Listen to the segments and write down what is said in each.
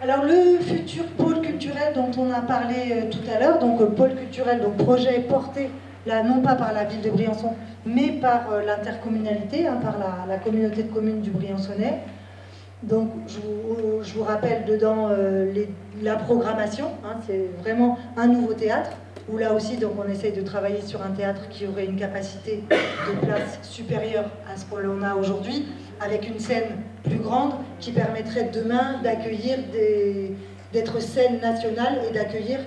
Alors le futur pôle culturel dont on a parlé tout à l'heure, donc pôle culturel, donc projet porté là non pas par la ville de Briançon, mais par l'intercommunalité, hein, par la communauté de communes du Briançonnais. Donc je vous rappelle dedans la programmation, hein, c'est vraiment un nouveau théâtre, où là aussi donc, on essaye de travailler sur un théâtre qui aurait une capacité de place supérieure à ce qu'on a aujourd'hui, avec une scène plus grande qui permettrait demain d'accueillir d'être scène nationale et d'accueillir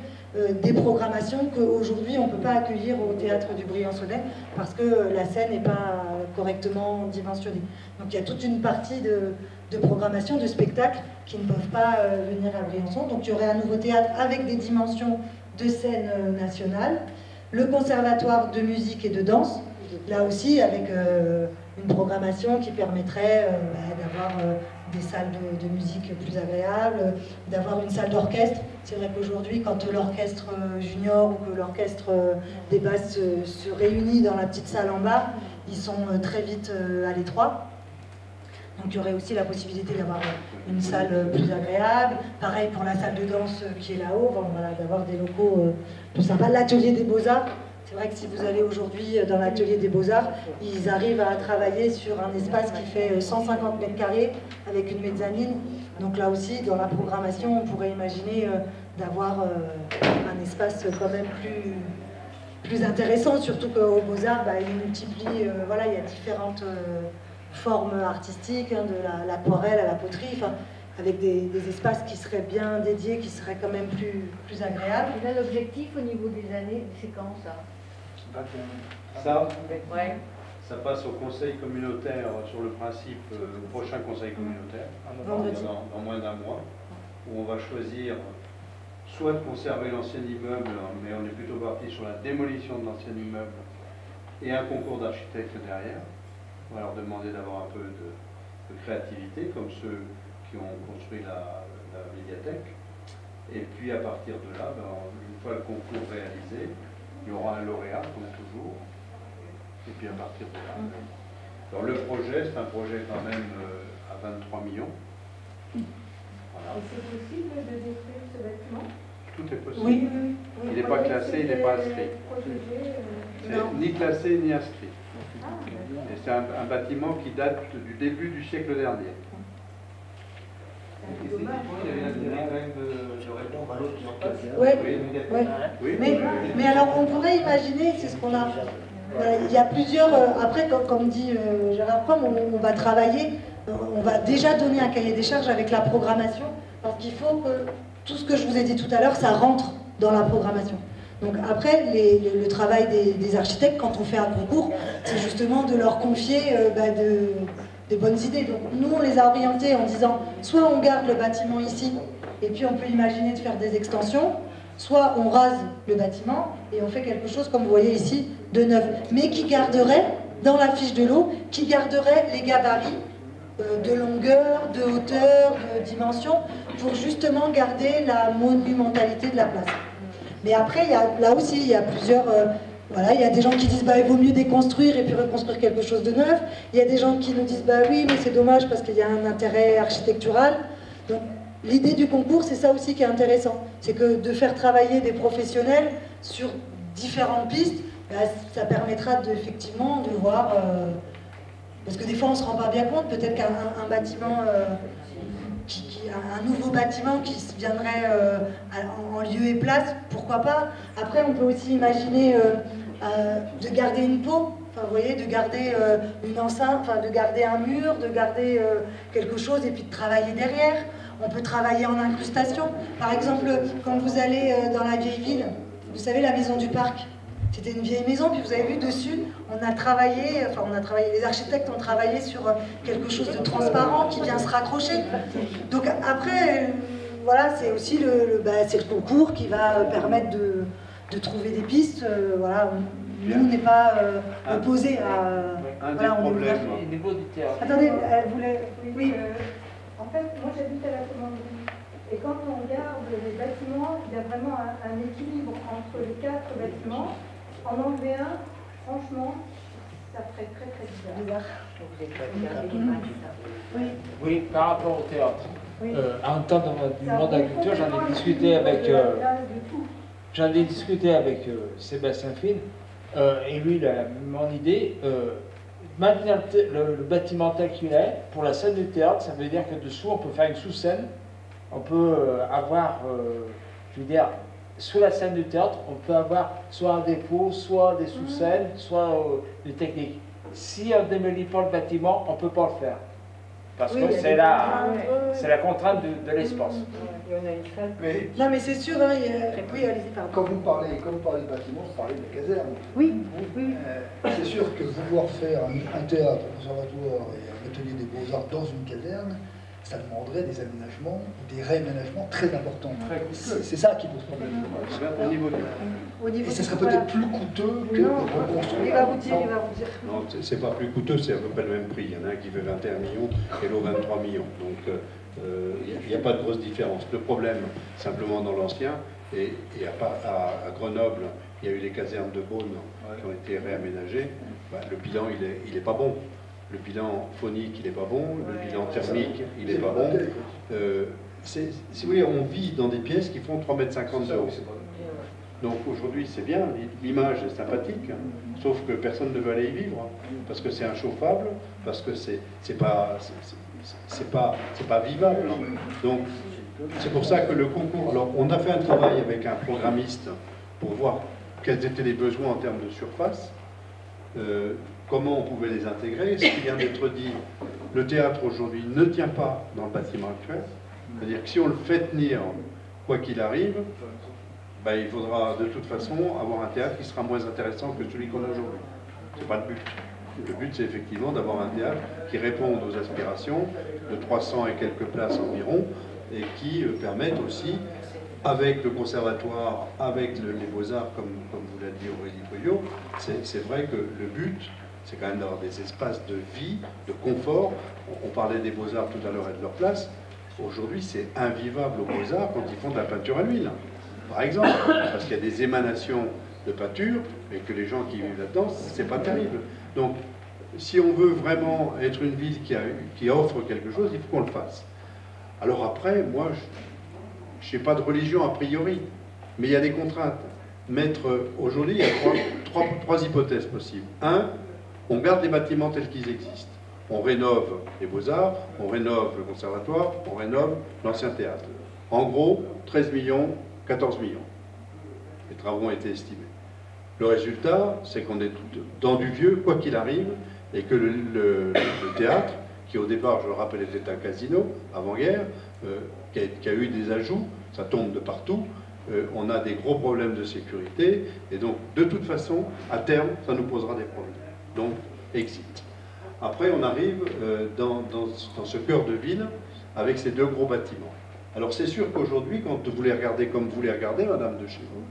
des programmations qu'aujourd'hui on ne peut pas accueillir au théâtre du Briançonnais parce que la scène n'est pas correctement dimensionnée. Donc il y a toute une partie de programmation, de spectacles qui ne peuvent pas venir à Briançon. Donc il y aurait un nouveau théâtre avec des dimensions de scène nationale. Le conservatoire de musique et de danse, là aussi avec une programmation qui permettrait d'avoir des salles de musique plus agréables, d'avoir une salle d'orchestre. C'est vrai qu'aujourd'hui, quand l'orchestre junior ou que l'orchestre des basses se réunit dans la petite salle en bas, ils sont très vite à l'étroit. Donc il y aurait aussi la possibilité d'avoir une salle plus agréable. Pareil pour la salle de danse qui est là-haut, voilà, d'avoir des locaux plus sympas. L'atelier des beaux-arts. C'est vrai que si vous allez aujourd'hui dans l'atelier des Beaux-Arts, ils arrivent à travailler sur un espace qui fait 150 mètres carrés avec une mezzanine. Donc là aussi, dans la programmation, on pourrait imaginer d'avoir un espace quand même plus intéressant, surtout qu'aux Beaux-Arts, ils multiplient, voilà, il y a différentes formes artistiques, hein, de l'aquarelle à la poterie, avec des espaces qui seraient bien dédiés, qui seraient quand même plus agréables. Et là, l'objectif au niveau des années, c'est quand ça? Ça, ouais. Ça passe au conseil communautaire sur le principe, au prochain conseil communautaire, dans moins d'un mois, où on va choisir soit de conserver l'ancien immeuble, mais on est plutôt parti sur la démolition de l'ancien immeuble, et un concours d'architectes derrière. On va leur demander d'avoir un peu de créativité, comme ceux qui ont construit la médiathèque. Et puis à partir de là, une fois le concours réalisé, il y aura un lauréat, comme toujours. Et puis à partir de là. Alors le projet, c'est un projet quand même à 23 millions. Voilà. Et c'est possible de détruire ce bâtiment? Tout est possible. Oui. Il n'est pas classé, il n'est pas inscrit. C'est ni classé ni inscrit. Et c'est un bâtiment qui date du début du siècle dernier. Oui. Mais alors on pourrait imaginer, c'est ce qu'on a. Il y a plusieurs. Après, comme dit Gérard Prom, on va travailler, on va déjà donner un cahier des charges avec la programmation, parce qu'il faut que tout ce que je vous ai dit tout à l'heure, ça rentre dans la programmation. Donc après, le travail des architectes, quand on fait un concours, c'est justement de leur confier des bonnes idées. Donc nous, on les a orientés en disant, soit on garde le bâtiment ici, et puis on peut imaginer de faire des extensions, soit on rase le bâtiment, et on fait quelque chose, comme vous voyez ici, de neuf, mais qui garderait, dans la fiche de l'eau, qui garderait les gabarits de longueur, de hauteur, de dimension, pour justement garder la monumentalité de la place. Mais après, là aussi, il y a plusieurs... voilà, il y a des gens qui disent il vaut mieux déconstruire et puis reconstruire quelque chose de neuf. Il y a des gens qui nous disent oui, mais c'est dommage parce qu'il y a un intérêt architectural. Donc l'idée du concours, c'est ça aussi qui est intéressant. C'est que de faire travailler des professionnels sur différentes pistes, ça permettra effectivement de voir... parce que des fois, on ne se rend pas bien compte. Peut-être qu'un bâtiment... un nouveau bâtiment qui viendrait en lieu et place, pourquoi pas. Après, on peut aussi imaginer de garder une peau, vous voyez, de garder une enceinte, de garder un mur, de garder quelque chose et puis de travailler derrière. On peut travailler en incrustation. Par exemple, quand vous allez dans la vieille ville, vous savez, la maison du parc, c'était une vieille maison, puis vous avez vu dessus, on a travaillé, les architectes ont travaillé sur quelque chose de transparent qui vient se raccrocher. Donc après, voilà, c'est aussi c'est le concours qui va permettre de trouver des pistes. Voilà, nous, on n'est pas opposés à... Voilà, on est ouvert. Attendez, elle voulait... Oui. En fait, moi j'habite à la commanderie. Et quand on regarde les bâtiments, il y a vraiment un équilibre entre les 4 bâtiments. En enlever un, franchement, ça ferait très très bizarre. Vous êtes regardé les matchs, ça. Oui. Oui, par rapport au théâtre. Oui. En temps du monde de l'agriculture, j'en ai discuté avec Sébastien Fine, et lui, il a mon idée. Maintenir le bâtiment tel qu'il est, pour la scène du théâtre, ça veut dire que dessous, on peut faire une sous-scène. On peut avoir, je veux dire, sous la scène du théâtre, on peut avoir soit un dépôt, soit des sous-scènes, soit des techniques. Si on ne démolit pas le bâtiment, on ne peut pas le faire. Parce que c'est la contrainte de l'espace. Non, mais c'est sûr, hein, oui, allez-y, pardon. Quand vous parlez de bâtiment, vous parlez de caserne. Oui. C'est sûr que vouloir faire un théâtre, un conservatoire et un atelier des beaux-arts dans une caserne, ça demanderait des aménagements, des réaménagements très importants. C'est ça qui pose problème. Au niveau du... Et ce serait peut-être plus coûteux que de reconstruire. Il va vous dire. Non, c'est pas plus coûteux, c'est à peu près le même prix. Il y en a un qui fait 21 millions et l'autre 23 millions. Donc il n'y a pas de grosse différence. Le problème, simplement dans l'ancien, et à Grenoble, il y a eu les casernes de Beaune qui ont été réaménagées. Le bilan, il n'est pas bon. Le bilan phonique, il n'est pas bon. Le bilan thermique, il n'est pas bon. Si vous voulez, on vit dans des pièces qui font 3,50 m de haut. Donc aujourd'hui, c'est bien, l'image est sympathique, sauf que personne ne veut aller y vivre, parce que c'est inchauffable, parce que c'est pas vivable. Donc c'est pour ça que le concours... Alors on a fait un travail avec un programmiste pour voir quels étaient les besoins en termes de surface, comment on pouvait les intégrer. Ce qui vient d'être dit, le théâtre aujourd'hui ne tient pas dans le bâtiment actuel. C'est-à-dire que si on le fait tenir, quoi qu'il arrive, il faudra de toute façon avoir un théâtre qui sera moins intéressant que celui qu'on a aujourd'hui. Ce n'est pas le but. Le but, c'est effectivement d'avoir un théâtre qui réponde aux aspirations de 300 et quelques places environ, et qui permette aussi, avec le conservatoire, avec les beaux-arts, comme vous l'a dit Aurélie Poyot, c'est vrai que le but, c'est quand même d'avoir des espaces de vie, de confort. On parlait des beaux-arts tout à l'heure et de leur place. Aujourd'hui, c'est invivable aux beaux-arts quand ils font de la peinture à l'huile, par exemple, parce qu'il y a des émanations de peinture, et que les gens qui vivent là-dedans, c'est pas terrible. Donc, si on veut vraiment être une ville qui offre quelque chose, il faut qu'on le fasse. Alors après, moi, je n'ai pas de religion a priori, mais il y a des contraintes. Aujourd'hui, il y a trois hypothèses possibles. Un, on garde les bâtiments tels qu'ils existent. On rénove les Beaux-Arts, on rénove le conservatoire, on rénove l'ancien théâtre. En gros, 13 millions, 14 millions. Les travaux ont été estimés. Le résultat, c'est qu'on est dans du vieux, quoi qu'il arrive, et que le théâtre, qui au départ, je le rappelle, était un casino, avant-guerre, qui a eu des ajouts, ça tombe de partout, on a des gros problèmes de sécurité, et donc, de toute façon, à terme, ça nous posera des problèmes. Donc, exit. Après, on arrive dans ce cœur de ville, avec ces deux gros bâtiments. Alors, c'est sûr qu'aujourd'hui, quand vous les regardez comme vous les regardez, madame de chez vous,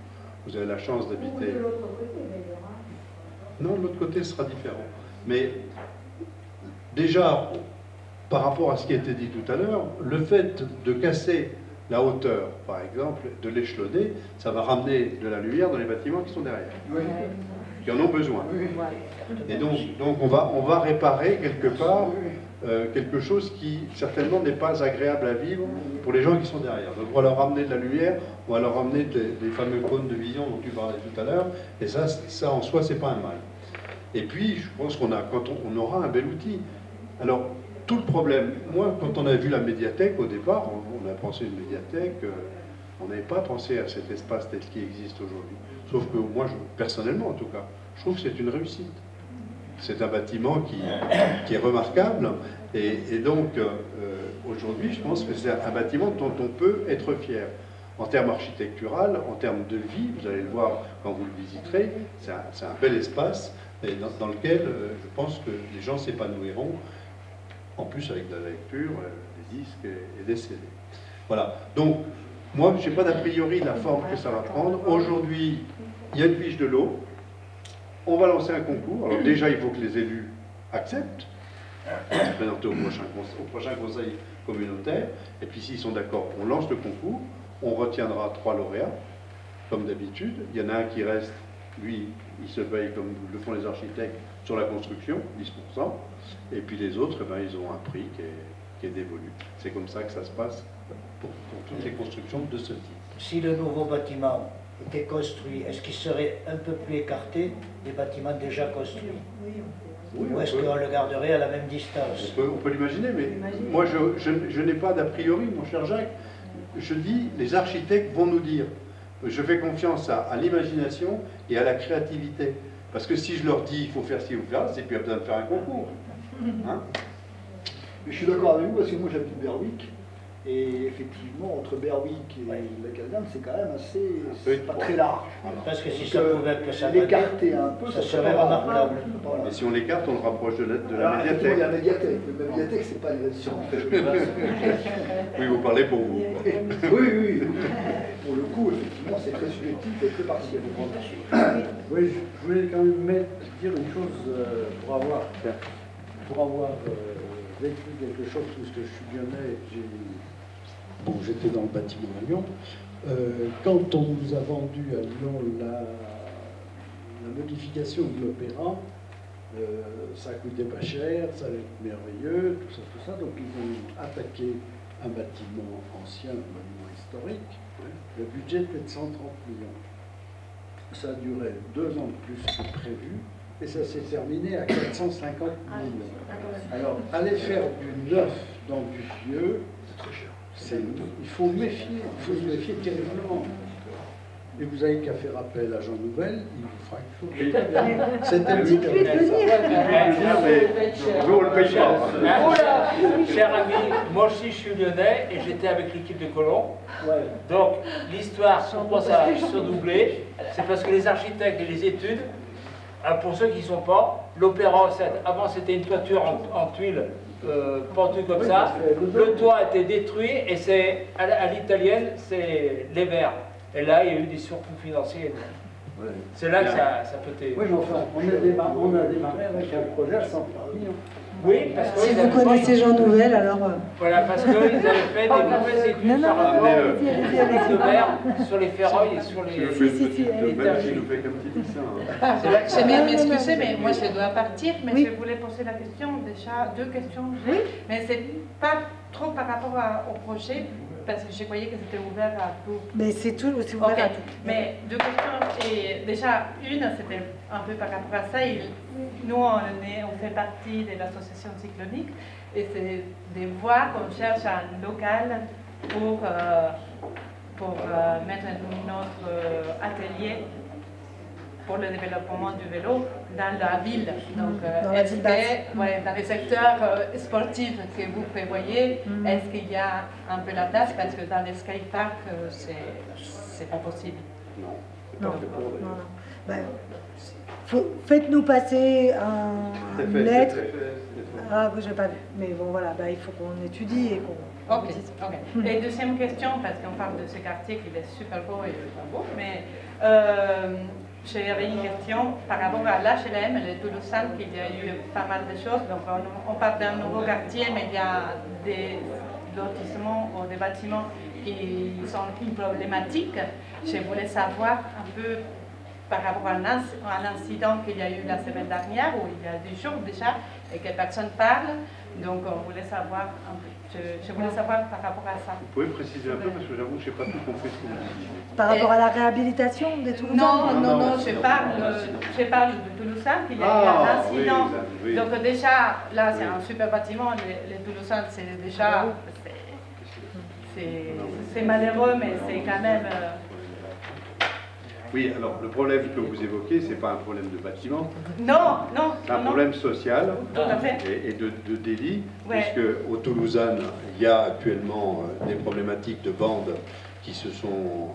vous avez la chance d'habiter... De l'autre côté, d'ailleurs. Non, de l'autre côté, ce sera différent. Mais déjà, par rapport à ce qui a été dit tout à l'heure, le fait de casser la hauteur, par exemple, de l'échelonner, ça va ramener de la lumière dans les bâtiments qui sont derrière, qui en ont besoin. Et donc on va réparer quelque part quelque chose qui certainement n'est pas agréable à vivre pour les gens qui sont derrière. Donc on va leur ramener de la lumière, on va leur ramener des fameux cônes de vision dont tu parlais tout à l'heure, et ça en soi, c'est pas un mal. Et puis, je pense qu'on aura un bel outil. Alors, tout le problème, moi, quand on a vu la médiathèque, au départ, on a pensé une médiathèque, on n'avait pas pensé à cet espace tel qu'il existe aujourd'hui. Sauf que moi, personnellement en tout cas, je trouve que c'est une réussite. C'est un bâtiment qui est remarquable, et donc, aujourd'hui, je pense que c'est un bâtiment dont on peut être fier. En termes architectural, en termes de vie, vous allez le voir quand vous le visiterez, c'est un bel espace, et dans lequel je pense que les gens s'épanouiront, en plus avec de la lecture, des disques et des CD. Voilà. Donc, moi, je n'ai pas d'a priori de la forme que ça va prendre. Aujourd'hui, il y a une fiche de l'eau. On va lancer un concours. Alors déjà, il faut que les élus acceptent, se présenter au prochain conseil communautaire. Et puis, s'ils sont d'accord, on lance le concours. On retiendra 3 lauréats, comme d'habitude. Il y en a un qui reste, lui, il se paye comme le font les architectes sur la construction, 10%. Et puis les autres, ils ont un prix qui est dévolue. C'est comme ça que ça se passe pour toutes les constructions de ce type. Si le nouveau bâtiment était construit, est-ce qu'il serait un peu plus écarté des bâtiments déjà construits? Oui, Ou est-ce qu'on le garderait à la même distance? On peut l'imaginer, mais moi je n'ai pas d'a priori, mon cher Jacques. Je dis, les architectes vont nous dire. Je fais confiance à l'imagination et à la créativité. Parce que si je leur dis, il faut faire ci, il faut faire ça, c'est plus besoin de faire un concours. Hein? Je suis d'accord avec vous, parce que moi j'habite Berwick, et effectivement, entre Berwick et la caserne, c'est quand même assez... c'est pas très large. Parce que si Donc, ça pouvait que ça l'écarter un peu, ça serait remarquable. Voilà. Et si on l'écarte, on le rapproche de la Alors, effectivement, il y a la médiathèque. médiathèque. Mais la médiathèque, c'est pas une version. Oui, vous parlez pour vous. Oui. Pour le coup, effectivement, c'est très subjectif et très partiel. Oui, je voulais quand même dire une chose pour avoir vécu quelque chose, puisque je suis lyonnais, j'étais dans le bâtiment à Lyon. Quand on nous a vendu à Lyon la modification de l'opéra, ça coûtait pas cher, ça allait être merveilleux, tout ça, donc ils ont attaqué un bâtiment ancien, un monument historique. Le budget était de 130 millions. Ça a duré 2 ans de plus que prévu et ça s'est terminé à 450 millions. Alors, aller faire du neuf dans du vieux, il faut se méfier terriblement. Et vous avez qu'à faire appel à Jean Nouvel, il vous fera quelque chose. C'était Nous, on le paye pas. Oula, cher ami, moi aussi je suis lyonnais et j'étais avec l'équipe de Colomb. Donc l'histoire commence à se doubler. C'est parce que les architectes et les études, pour ceux qui ne sont pas, l'opéra, avant c'était une toiture en tuiles pendue comme ça. Le toit a été détruit et c'est à l'italienne, c'est les verres. Et là, il y a eu des surcoûts financiers. C'est là que ça peut être. Oui, mais enfin, on a démarré avec un projet à 130 millions. Oui, parce que. Si vous connaissez Jean Nouvel, alors. Voilà, parce qu'ils avaient fait des mauvaises études par rapport aux verres sur les ferrailles et sur les. Tu nous fais une petite tu nous fais qu'un petit dessin. C'est là que Je m'excuser, mais moi je dois partir, mais je voulais poser la question, déjà 2 questions. Mais c'est pas trop par rapport au projet, parce que je croyais que c'était ouvert à tout. Mais c'est ouvert à tout. Mais 2 questions. Et déjà, une, c'était un peu par rapport à ça. Nous, on fait partie de l'association cyclonique et c'est de voir qu'on cherche un local pour mettre notre atelier pour le développement du vélo dans la ville. Donc, dans la ville basse. Dans les secteurs sportifs que vous prévoyez, est-ce qu'il y a un peu la place? Parce que dans les skateparks, c'est pas possible. Non. Ben, faites-nous passer une lettre. Ah, je n'ai pas vu. Mais bon, voilà, ben, il faut qu'on étudie et qu'on... Ok. Et deuxième question, parce qu'on parle de ce quartier qui est super beau et pas beau, mais j'avais une question par rapport à l'HLM, le Toulousain, qu'il y a eu pas mal de choses. Donc on parle d'un nouveau quartier, mais il y a des lotissements ou des bâtiments qui sont une problématique. Je voulais savoir un peu par rapport à un incident qu'il y a eu la semaine dernière, ou il y a 10 jours déjà, et que personne parle. Donc on voulait savoir un peu. Je voulais savoir par rapport à ça. Vous pouvez préciser un peu, parce que j'avoue que je n'ai pas tout compris ce que vous dites. Par rapport à la réhabilitation des Toulousains? Non, je parle de Toulousain, qu'il y a eu un incident. Oui. Donc déjà, là c'est un super bâtiment, les Toulousains, c'est déjà... C'est malheureux, mais c'est quand même... Oui, alors le problème que vous évoquez, ce n'est pas un problème de bâtiment. Non. C'est un problème social Tout à fait. et de délit, Ouais. puisque au Toulousain, il y a actuellement des problématiques de bandes qui se sont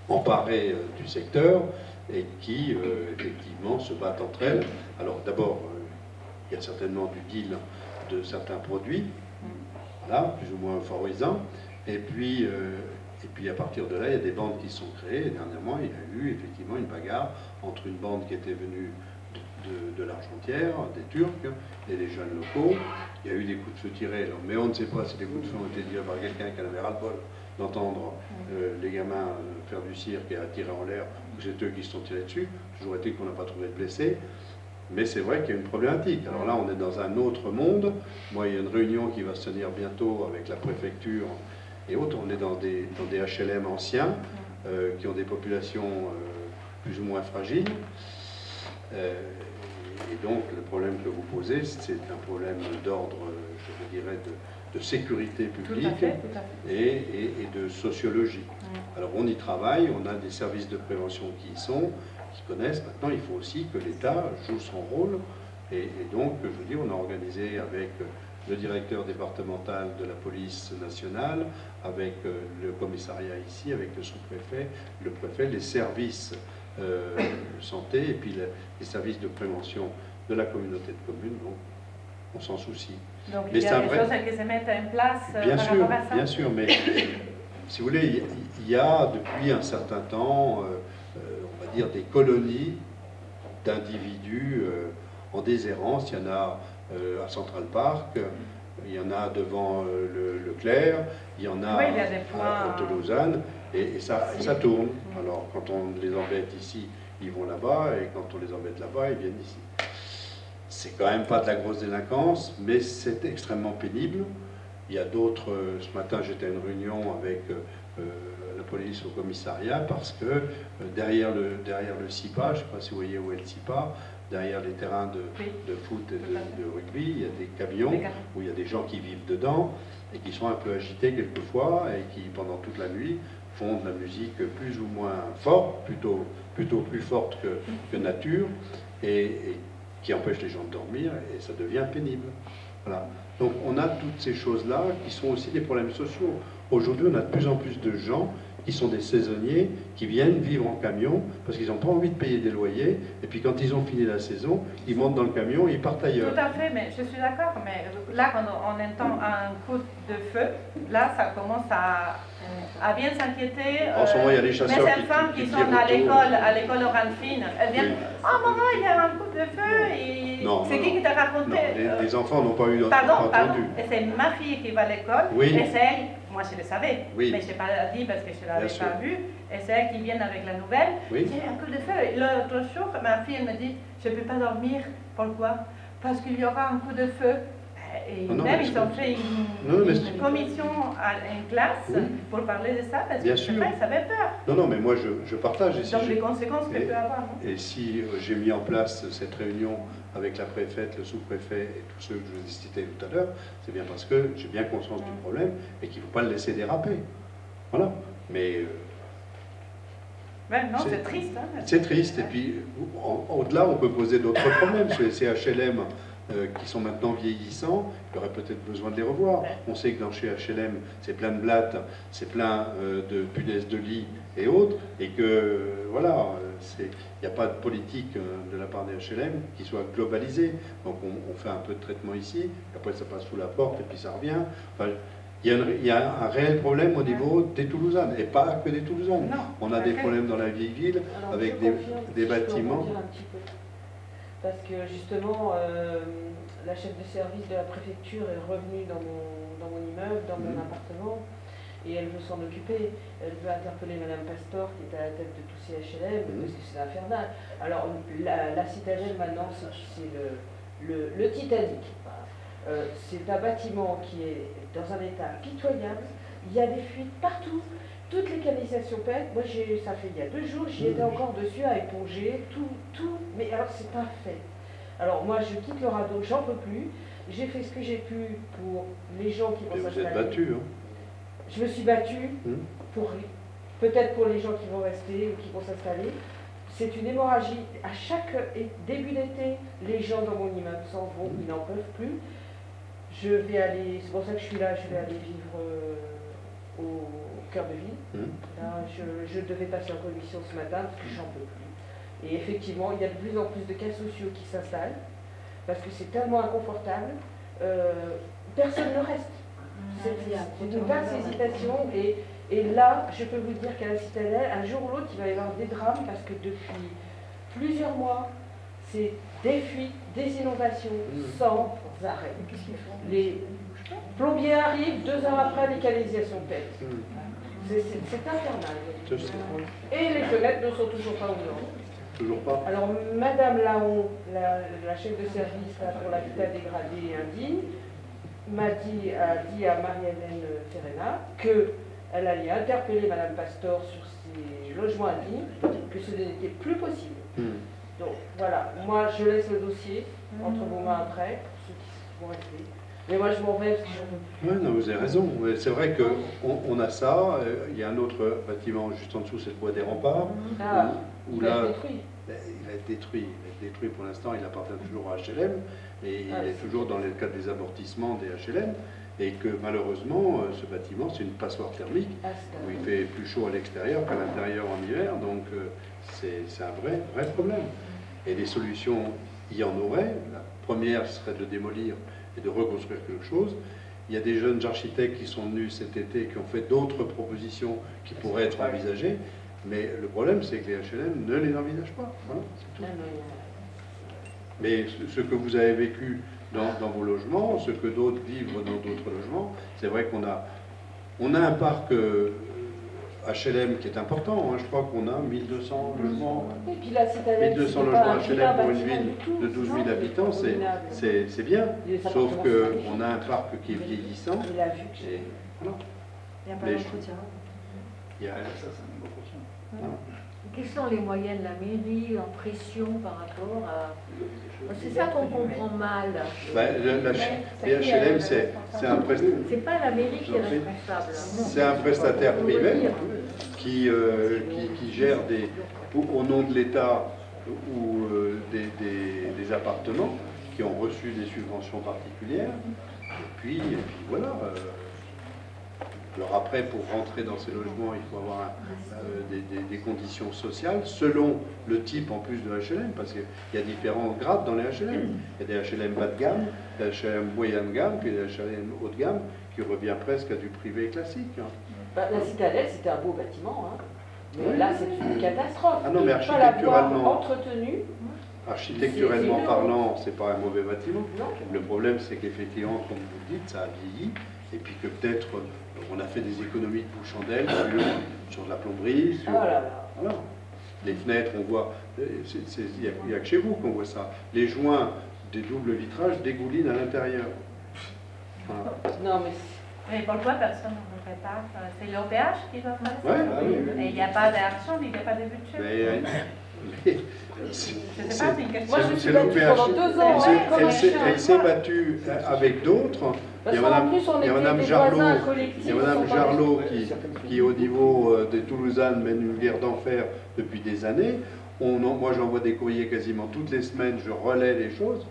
emparées du secteur et qui, effectivement, se battent entre elles. Alors d'abord, il y a certainement du deal de certains produits, voilà, plus ou moins favorisants, et puis à partir de là, il y a des bandes qui se sont créées. Et dernièrement, il y a eu effectivement une bagarre entre une bande qui était venue de l'Argentière, des Turcs, et les jeunes locaux. Il y a eu des coups de feu tirés, alors, mais on ne sait pas si les coups de feu ont été tirés par quelqu'un qui en avait ras-le-bol d'entendre les gamins faire du cirque et à tirer en l'air, ou c'est eux qui se sont tirés dessus. Toujours été qu'on n'a pas trouvé de blessés. Mais c'est vrai qu'il y a une problématique. Alors là, on est dans un autre monde. Moi, il y a une réunion qui va se tenir bientôt avec la préfecture et autres. On est dans des HLM anciens qui ont des populations plus ou moins fragiles. Et donc, le problème que vous posez, c'est un problème d'ordre, je dirais, de sécurité publique tout à fait. Et de sociologie. Alors, on y travaille, on a des services de prévention qui y sont, qui connaissent. Maintenant, il faut aussi que l'État joue son rôle. Et donc, je vous dis, on a organisé avec le directeur départemental de la police nationale, avec le commissariat ici, avec le sous-préfet, le préfet, les services de santé et puis les services de prévention de la communauté de communes. Donc, on s'en soucie. Donc, il y a des choses qui se mettent en place bien par sûr, rapport à ça. Bien sûr, mais si vous voulez, il y a depuis un certain temps, on va dire, des colonies d'individus en déshérence. Il y en a à Central Park, il y en a devant le Leclerc, il y en a, il y a des points à Lausanne, et ça tourne. Alors, quand on les embête ici, ils vont là-bas, et quand on les embête là-bas, ils viennent ici. C'est quand même pas de la grosse délinquance, mais c'est extrêmement pénible. Il y a d'autres... Ce matin, j'étais à une réunion avec la police au commissariat, parce que derrière le SIPA, je ne sais pas si vous voyez où est le SIPA, derrière les terrains de foot et de rugby, il y a des camions où il y a des gens qui vivent dedans et qui sont un peu agités quelquefois et qui, pendant toute la nuit, font de la musique plus ou moins forte, plutôt plus forte que nature, et qui empêche les gens de dormir, et ça devient pénible. Voilà. Donc on a toutes ces choses-là qui sont aussi des problèmes sociaux. Aujourd'hui, on a de plus en plus de gens qui sont des saisonniers, qui viennent vivre en camion, parce qu'ils n'ont pas envie de payer des loyers, et puis quand ils ont fini la saison, ils montent dans le camion et ils partent ailleurs. Tout à fait, mais je suis d'accord, mais là, quand on entend un coup de feu, là, ça commence à bien s'inquiéter. En ce moment, il y a les chasseurs mes enfants qui sont à l'école Oralfine, elles viennent, oh maman, il y a un coup de feu, et c'est qui t'a raconté? Non, les enfants n'ont pas eu pardon, entendu. Et c'est ma fille qui va à l'école, et c'est elle, moi je le savais, mais je n'ai pas dit parce que je ne l'avais pas vu, et c'est elle qui vient avec la nouvelle, il y a un coup de feu. Et l'autre jour, ma fille, elle me dit, je ne peux pas dormir, pourquoi? Parce qu'il y aura un coup de feu. Et même ils ont fait une commission en classe pour parler de ça, parce que je sais pas, ils avaient peur. Non, mais moi je partage. Et donc les conséquences que peut avoir. Et si j'ai mis en place cette réunion avec la préfète, le sous-préfet et tous ceux que je vous ai cités tout à l'heure, c'est bien parce que j'ai bien conscience du problème et qu'il ne faut pas le laisser déraper. Voilà. Mais... non, c'est triste. Hein, c'est triste. Et puis, au-delà, on peut poser d'autres problèmes sur les CHLM qui sont maintenant vieillissants. Il y aurait peut-être besoin de les revoir. On sait que dans chez HLM, c'est plein de blattes, c'est plein de punaises de lit et autres, et que, voilà, il n'y a pas de politique de la part des HLM qui soit globalisée. Donc, on fait un peu de traitement ici, après ça passe sous la porte, et puis ça revient. Enfin, il y a un réel problème au niveau des Toulousanes, et pas que des Toulousanes. On a des problèmes dans la vieille ville, avec des bâtiments. Parce que justement, la chef de service de la préfecture est revenue dans mon immeuble, dans mon appartement, et elle veut s'en occuper. Elle veut interpeller Madame Pastor, qui est à la tête de tous ces HLM, parce que c'est infernal. Alors, la citadelle, maintenant, c'est le Titanic. C'est un bâtiment qui est dans un état pitoyable. Il y a des fuites partout. Toutes les canalisations pètent. Moi, ça fait il y a 2 jours, j'y étais encore dessus à éponger, tout. Mais alors, c'est pas fait. Alors, moi, je quitte le radeau, j'en peux plus. J'ai fait ce que j'ai pu pour les gens qui vont s'installer. Vous êtes battu, hein? Je me suis battue, peut-être pour les gens qui vont rester ou qui vont s'installer. C'est une hémorragie. À chaque début d'été, les gens dans mon immeuble s'en vont, ils n'en peuvent plus. Je vais aller, c'est pour ça que je suis là, je vais aller vivre au cœur de ville. Là, je devais passer en commission ce matin parce que j'en peux plus. Et effectivement, il y a de plus en plus de cas sociaux qui s'installent parce que c'est tellement inconfortable. Personne ne reste. C'est une vaste hésitation. Et là, je peux vous dire qu'à la citadelle, un jour ou l'autre, il va y avoir des drames parce que depuis plusieurs mois, c'est des fuites, des inondations sans arrêt. Les plombiers arrivent, 2 heures après, les canalisations pètent. C'est infernal. Et les fenêtres ne sont toujours pas ouvertes. Toujours pas? Alors, Madame Laon, la chef de service là, pour l'habitat dégradé et indigne, a dit à Marie-Hélène Serena qu'elle allait interpeller Madame Pastor sur ses logements indignes, que ce n'était plus possible. Donc voilà, moi je laisse le dossier entre vos mains après, pour ceux qui vont rester. Mais moi je m'en vais parce que j'en veux plus. Oui, non, vous avez raison. C'est vrai qu'on a ça. Il y a un autre bâtiment juste en dessous, c'est le bois des remparts. Il va être détruit. Il va être détruit. Il va être détruit pour l'instant. Il appartient toujours à HLM. Et il est toujours dans le cadre des amortissements des HLM. Et que malheureusement, ce bâtiment, c'est une passoire thermique où il fait plus chaud à l'extérieur qu'à l'intérieur en hiver. Donc c'est un vrai problème. Et des solutions, il y en aurait. La première serait de démolir et de reconstruire quelque chose. Il y a des jeunes architectes qui sont venus cet été, qui ont fait d'autres propositions qui pourraient être envisagées, mais le problème c'est que les HLM ne les envisagent pas. Voilà, c'est tout. Mais ce que vous avez vécu dans vos logements, ce que d'autres vivent dans d'autres logements, c'est vrai qu'on a un parc HLM qui est important, hein. Je crois qu'on a 1200 logements. Et puis la citadelle, 1200 logements HLM pour une ville de 12 000 habitants, c'est bien. Sauf qu'on a un parc qui est vieillissant. Il a vu que et, voilà. Il n'y a pas d'entretien. Quels sont les moyens de la mairie en pression par rapport à... C'est ça qu'on comprend mal. Les HLM, c'est un prestataire. C'est pas la mairie qui est responsable. C'est un prestataire privé qui gère au nom de l'État ou des appartements qui ont reçu des subventions particulières. Et puis voilà. Alors après, pour rentrer dans ces logements, il faut avoir des conditions sociales, selon le type en plus de HLM, parce qu'il y a différents grades dans les HLM. Il y a des HLM bas de gamme, des HLM moyen de gamme, puis des HLM haut de gamme, qui revient presque à du privé classique. La citadelle, c'était un beau bâtiment, hein. Mais là, c'est une catastrophe. Ah non, mais architecturalement, entretenu, parlant, c'est pas un mauvais bâtiment. Non. Le problème, c'est qu'effectivement, comme vous le dites, ça a vieilli, et puis que peut-être on a fait des économies de bouche-chandelle sur de la plomberie, sur, voilà. Les fenêtres, on voit, il n'y a que chez vous qu'on voit ça. Les joints des doubles vitrages dégoulinent à l'intérieur. Voilà. Non, mais pourquoi personne ne répare? C'est l'OPH qui doit faire ça? Oui. Et il n'y a pas d'action, il n'y a pas de budget. Moi, je me suis battue pendant 2 ans. Elle s'est battue avec d'autres. Il y a Madame Jarlot qui, au niveau des Toulousanes, mène une guerre d'enfer depuis des années. Moi, j'envoie des courriers quasiment toutes les semaines, je relais les choses.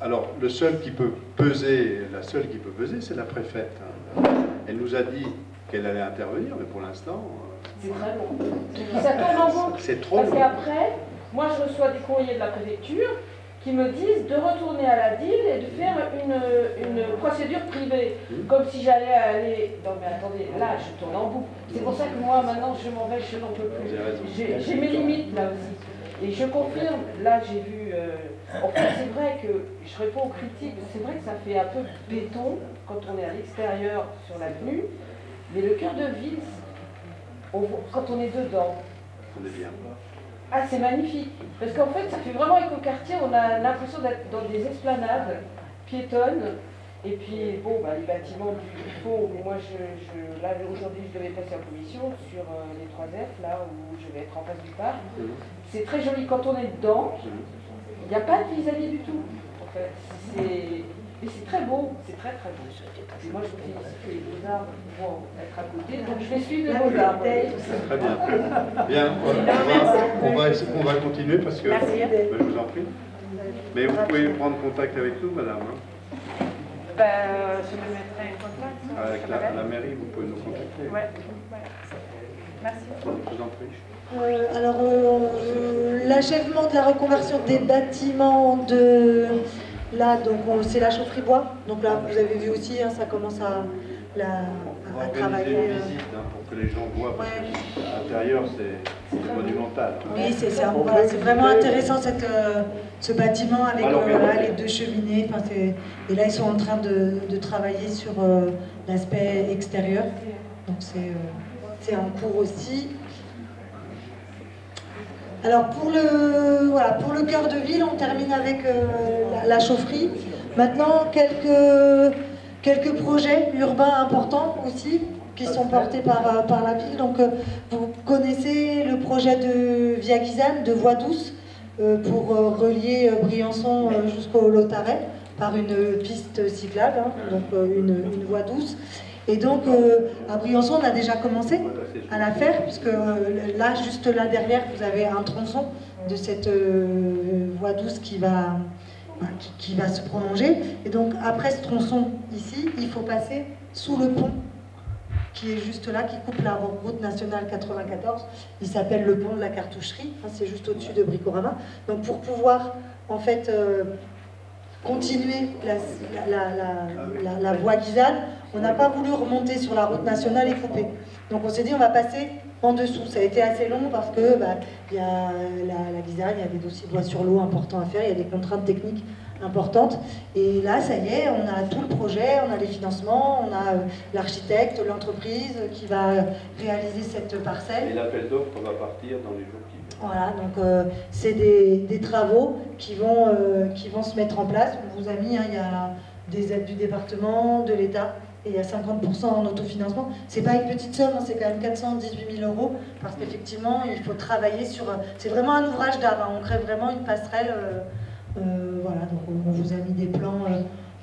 Alors, la seule qui peut peser, c'est la préfète. Elle nous a dit qu'elle allait intervenir, mais pour l'instant... C'est très long. Ça tourne en boucle. C'est trop Parce long. qu'après, moi je reçois des courriers de la préfecture qui me disent de retourner à la DIL et de faire une procédure privée. Comme si j'allais aller... Non mais attendez, là je tourne en boucle. C'est pour ça que moi maintenant je m'en vais, je n'en peux plus. J'ai mes limites là aussi. Et je confirme, là j'ai vu... En fait c'est vrai que je réponds aux critiques, c'est vrai que ça fait un peu béton quand on est à l'extérieur sur l'avenue, mais le cœur de ville, quand on est dedans, on est bien. Ah, c'est magnifique. Parce qu'en fait, ça fait vraiment écoquartier. On a l'impression d'être dans des esplanades piétonnes. Et puis, bon, les bâtiments du fond, moi, là, aujourd'hui, je devais passer en commission sur les 3F, là où je vais être en face du parc. C'est très joli. Quand on est dedans, il n'y a pas de vis-à-vis du tout. En fait, mais c'est très beau, c'est très très beau. Et moi je me félicite que les Beaux-Arts vont être à côté, donc je vais suivre les Beaux-Arts. Très bien. Bien, on va continuer parce que je vous en prie. Mais vous pouvez prendre contact avec nous, madame. Je me mettrai en contact. Avec la mairie, vous pouvez nous contacter. Oui. Merci. Je vous en prie. Alors, l'achèvement de la reconversion des bâtiments de... Là, donc c'est la chaufferie bois. Donc là, vous avez vu aussi, ça commence à travailler. Une visite pour que les gens voient, parce que l'intérieur, c'est monumental. Oui, c'est vraiment intéressant ce bâtiment avec les 2 cheminées. Et là, ils sont en train de travailler sur l'aspect extérieur. Donc c'est en cours aussi. Alors pour le cœur de ville, on termine avec la chaufferie. Maintenant, quelques projets urbains importants aussi, qui sont portés par la ville. Donc vous connaissez le projet de Via Guisane, de voie douce, pour relier Briançon jusqu'au Lautaret, par une piste cyclable, hein, donc une voie douce. Et donc, à Briançon, on a déjà commencé à la faire, puisque là, juste là derrière, vous avez un tronçon de cette voie douce qui va se prolonger. Et donc, après ce tronçon ici, il faut passer sous le pont qui est juste là, qui coupe la route nationale 94. Il s'appelle le pont de la Cartoucherie, hein, c'est juste au-dessus de Bricorama. Donc, pour pouvoir, en fait, continuer la voie Guisane, on n'a pas voulu remonter sur la route nationale et couper. Donc on s'est dit on va passer en dessous. Ça a été assez long parce que y a la Guisane, il y a des dossiers de loi sur l'eau importants à faire, il y a des contraintes techniques importantes. Et là, ça y est, on a tout le projet, on a les financements, on a l'architecte, l'entreprise qui va réaliser cette parcelle. Et l'appel d'offres va partir dans les jours qui viennent. Voilà, donc c'est des travaux qui vont se mettre en place. On vous a mis, hein, il y a des aides du département, de l'État, et il y a 50% en autofinancement. C'est pas une petite somme, hein, c'est quand même 418 000 €, parce qu'effectivement, il faut travailler sur... C'est vraiment un ouvrage d'art, hein, on crée vraiment une passerelle. Voilà, donc on vous a mis des plans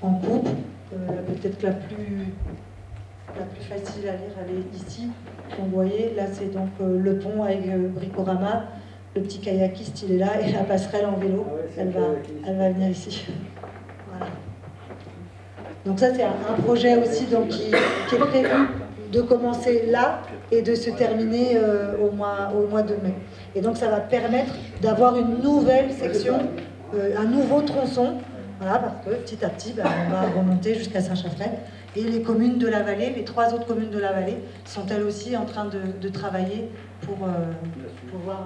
en coupe. Peut-être que la plus facile à lire, elle est ici. Vous voyez, là c'est donc le pont avec Bricorama. Le petit kayakiste, il est là, et la passerelle en vélo, elle va venir ici. Voilà. Donc ça, c'est un projet aussi donc, qui est prévu de commencer là et de se terminer au mois de mai. Et donc ça va permettre d'avoir une nouvelle section, un nouveau tronçon, voilà, parce que petit à petit, on va remonter jusqu'à Saint-Chaffray. Et les communes de la vallée, les 3 autres communes de la vallée, sont elles aussi en train de travailler pour pouvoir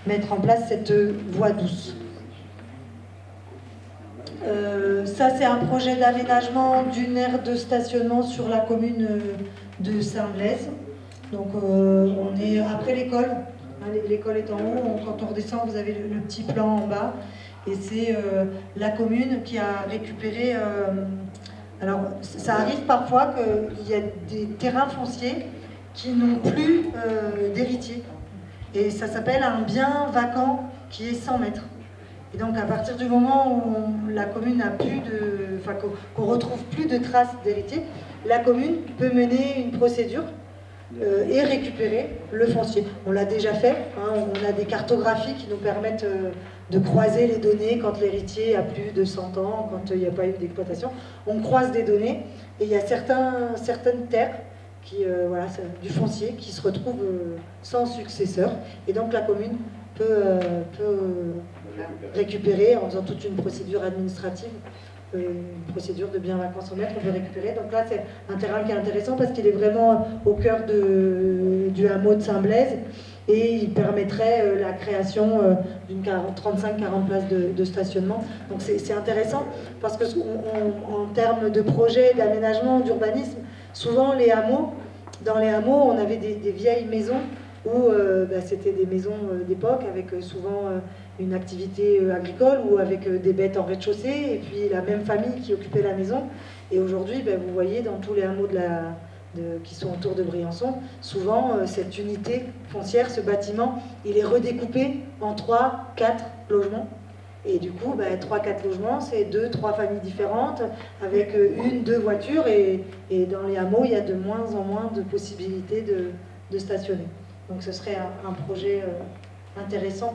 mettre en place cette voie douce. Ça, c'est un projet d'aménagement d'une aire de stationnement sur la commune de Saint-Blaise. Donc, on est après l'école. Hein, l'école est en haut. Quand on redescend, vous avez le petit plan en bas. Et c'est la commune qui a récupéré... alors, ça arrive parfois qu'il y a des terrains fonciers qui n'ont plus d'héritier. Et ça s'appelle un bien vacant qui est 100 mètres. Et donc à partir du moment où la commune n'a plus de... Enfin, qu'on retrouve plus de traces d'héritier, la commune peut mener une procédure et récupérer le foncier. On l'a déjà fait, hein, on a des cartographies qui nous permettent de croiser les données quand l'héritier a plus de 100 ans, quand il n'y a pas eu d'exploitation. On croise des données et il y a certaines terres voilà, du foncier qui se retrouvent sans successeur. Et donc la commune peut récupérer en faisant toute une procédure administrative, une procédure de bien vacant 100 mètres, on peut récupérer. Donc là, c'est un terrain qui est intéressant parce qu'il est vraiment au cœur du hameau de Saint-Blaise et il permettrait la création d'une 35-40 places de stationnement. Donc c'est intéressant parce que en termes de projet, d'aménagement, d'urbanisme, souvent les hameaux, dans les hameaux, on avait des vieilles maisons où c'était des maisons d'époque avec souvent une activité agricole ou avec des bêtes en rez-de-chaussée et puis la même famille qui occupait la maison. Et aujourd'hui, vous voyez dans tous les hameaux qui sont autour de Briançon, souvent cette unité foncière, ce bâtiment, il est redécoupé en 3-4 logements. Et du coup, 3-4 logements, c'est 2-3 familles différentes avec 1-2 voitures et dans les hameaux, il y a de moins en moins de possibilités de stationner. Donc ce serait un projet intéressant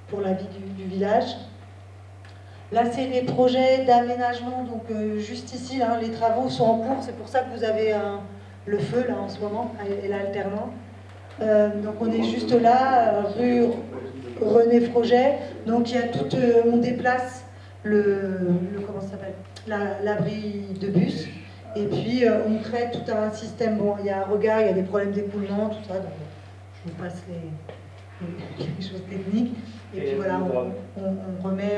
pour la vie du village. Là, c'est les projets d'aménagement, donc juste ici, là, les travaux sont en cours, c'est pour ça que vous avez le feu là en ce moment, et l'alternant. Donc on est juste là, rue René Froget, donc il y a on déplace comment ça s'appelle, l'abri de bus, et puis on crée tout un système, bon, il y a un regard, il y a des problèmes d'écoulement, tout ça, donc je vous passe les choses techniques. Et puis voilà, on remet...